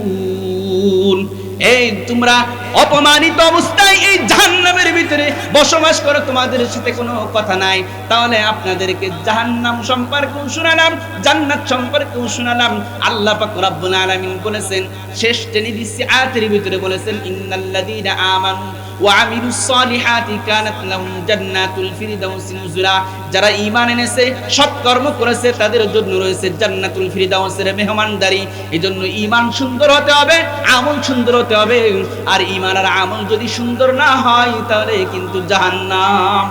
এই তোমরা অপমানিত অবস্থায় এই জাহান্নামের ভিতরে বসবাস করো, তোমাদের সাথে কোনো কথা নাই। তাহলে আপনাদেরকে জাহান্নাম সম্পর্কেও শোনালাম, জান্নাত সম্পর্কেও শোনালাম। আল্লাহ পাক রব্বুল আলামিন বলেছেন, শেষ টেনে দিচ্ছি আয়াতের ভিতরে বলেছেন ইন্নাল্লাযীনা আমানু ওয়া আমিলুস সালিহাতি কানাত লাহুম জান্নাতুল ফিরদাউসি নুজুলা, যারা ঈমান এনেছে, সৎ কর্ম করেছে, তাদের জন্য রয়েছে জান্নাতুল ফিরদাউসের মেহমানদারি। এজন্য ঈমান সুন্দর হতে হবে, আমল সুন্দর হতে হবে। আর ঈমান আর আমল যদি সুন্দর না হয় তাহলে কিন্তু জাহান্নাম।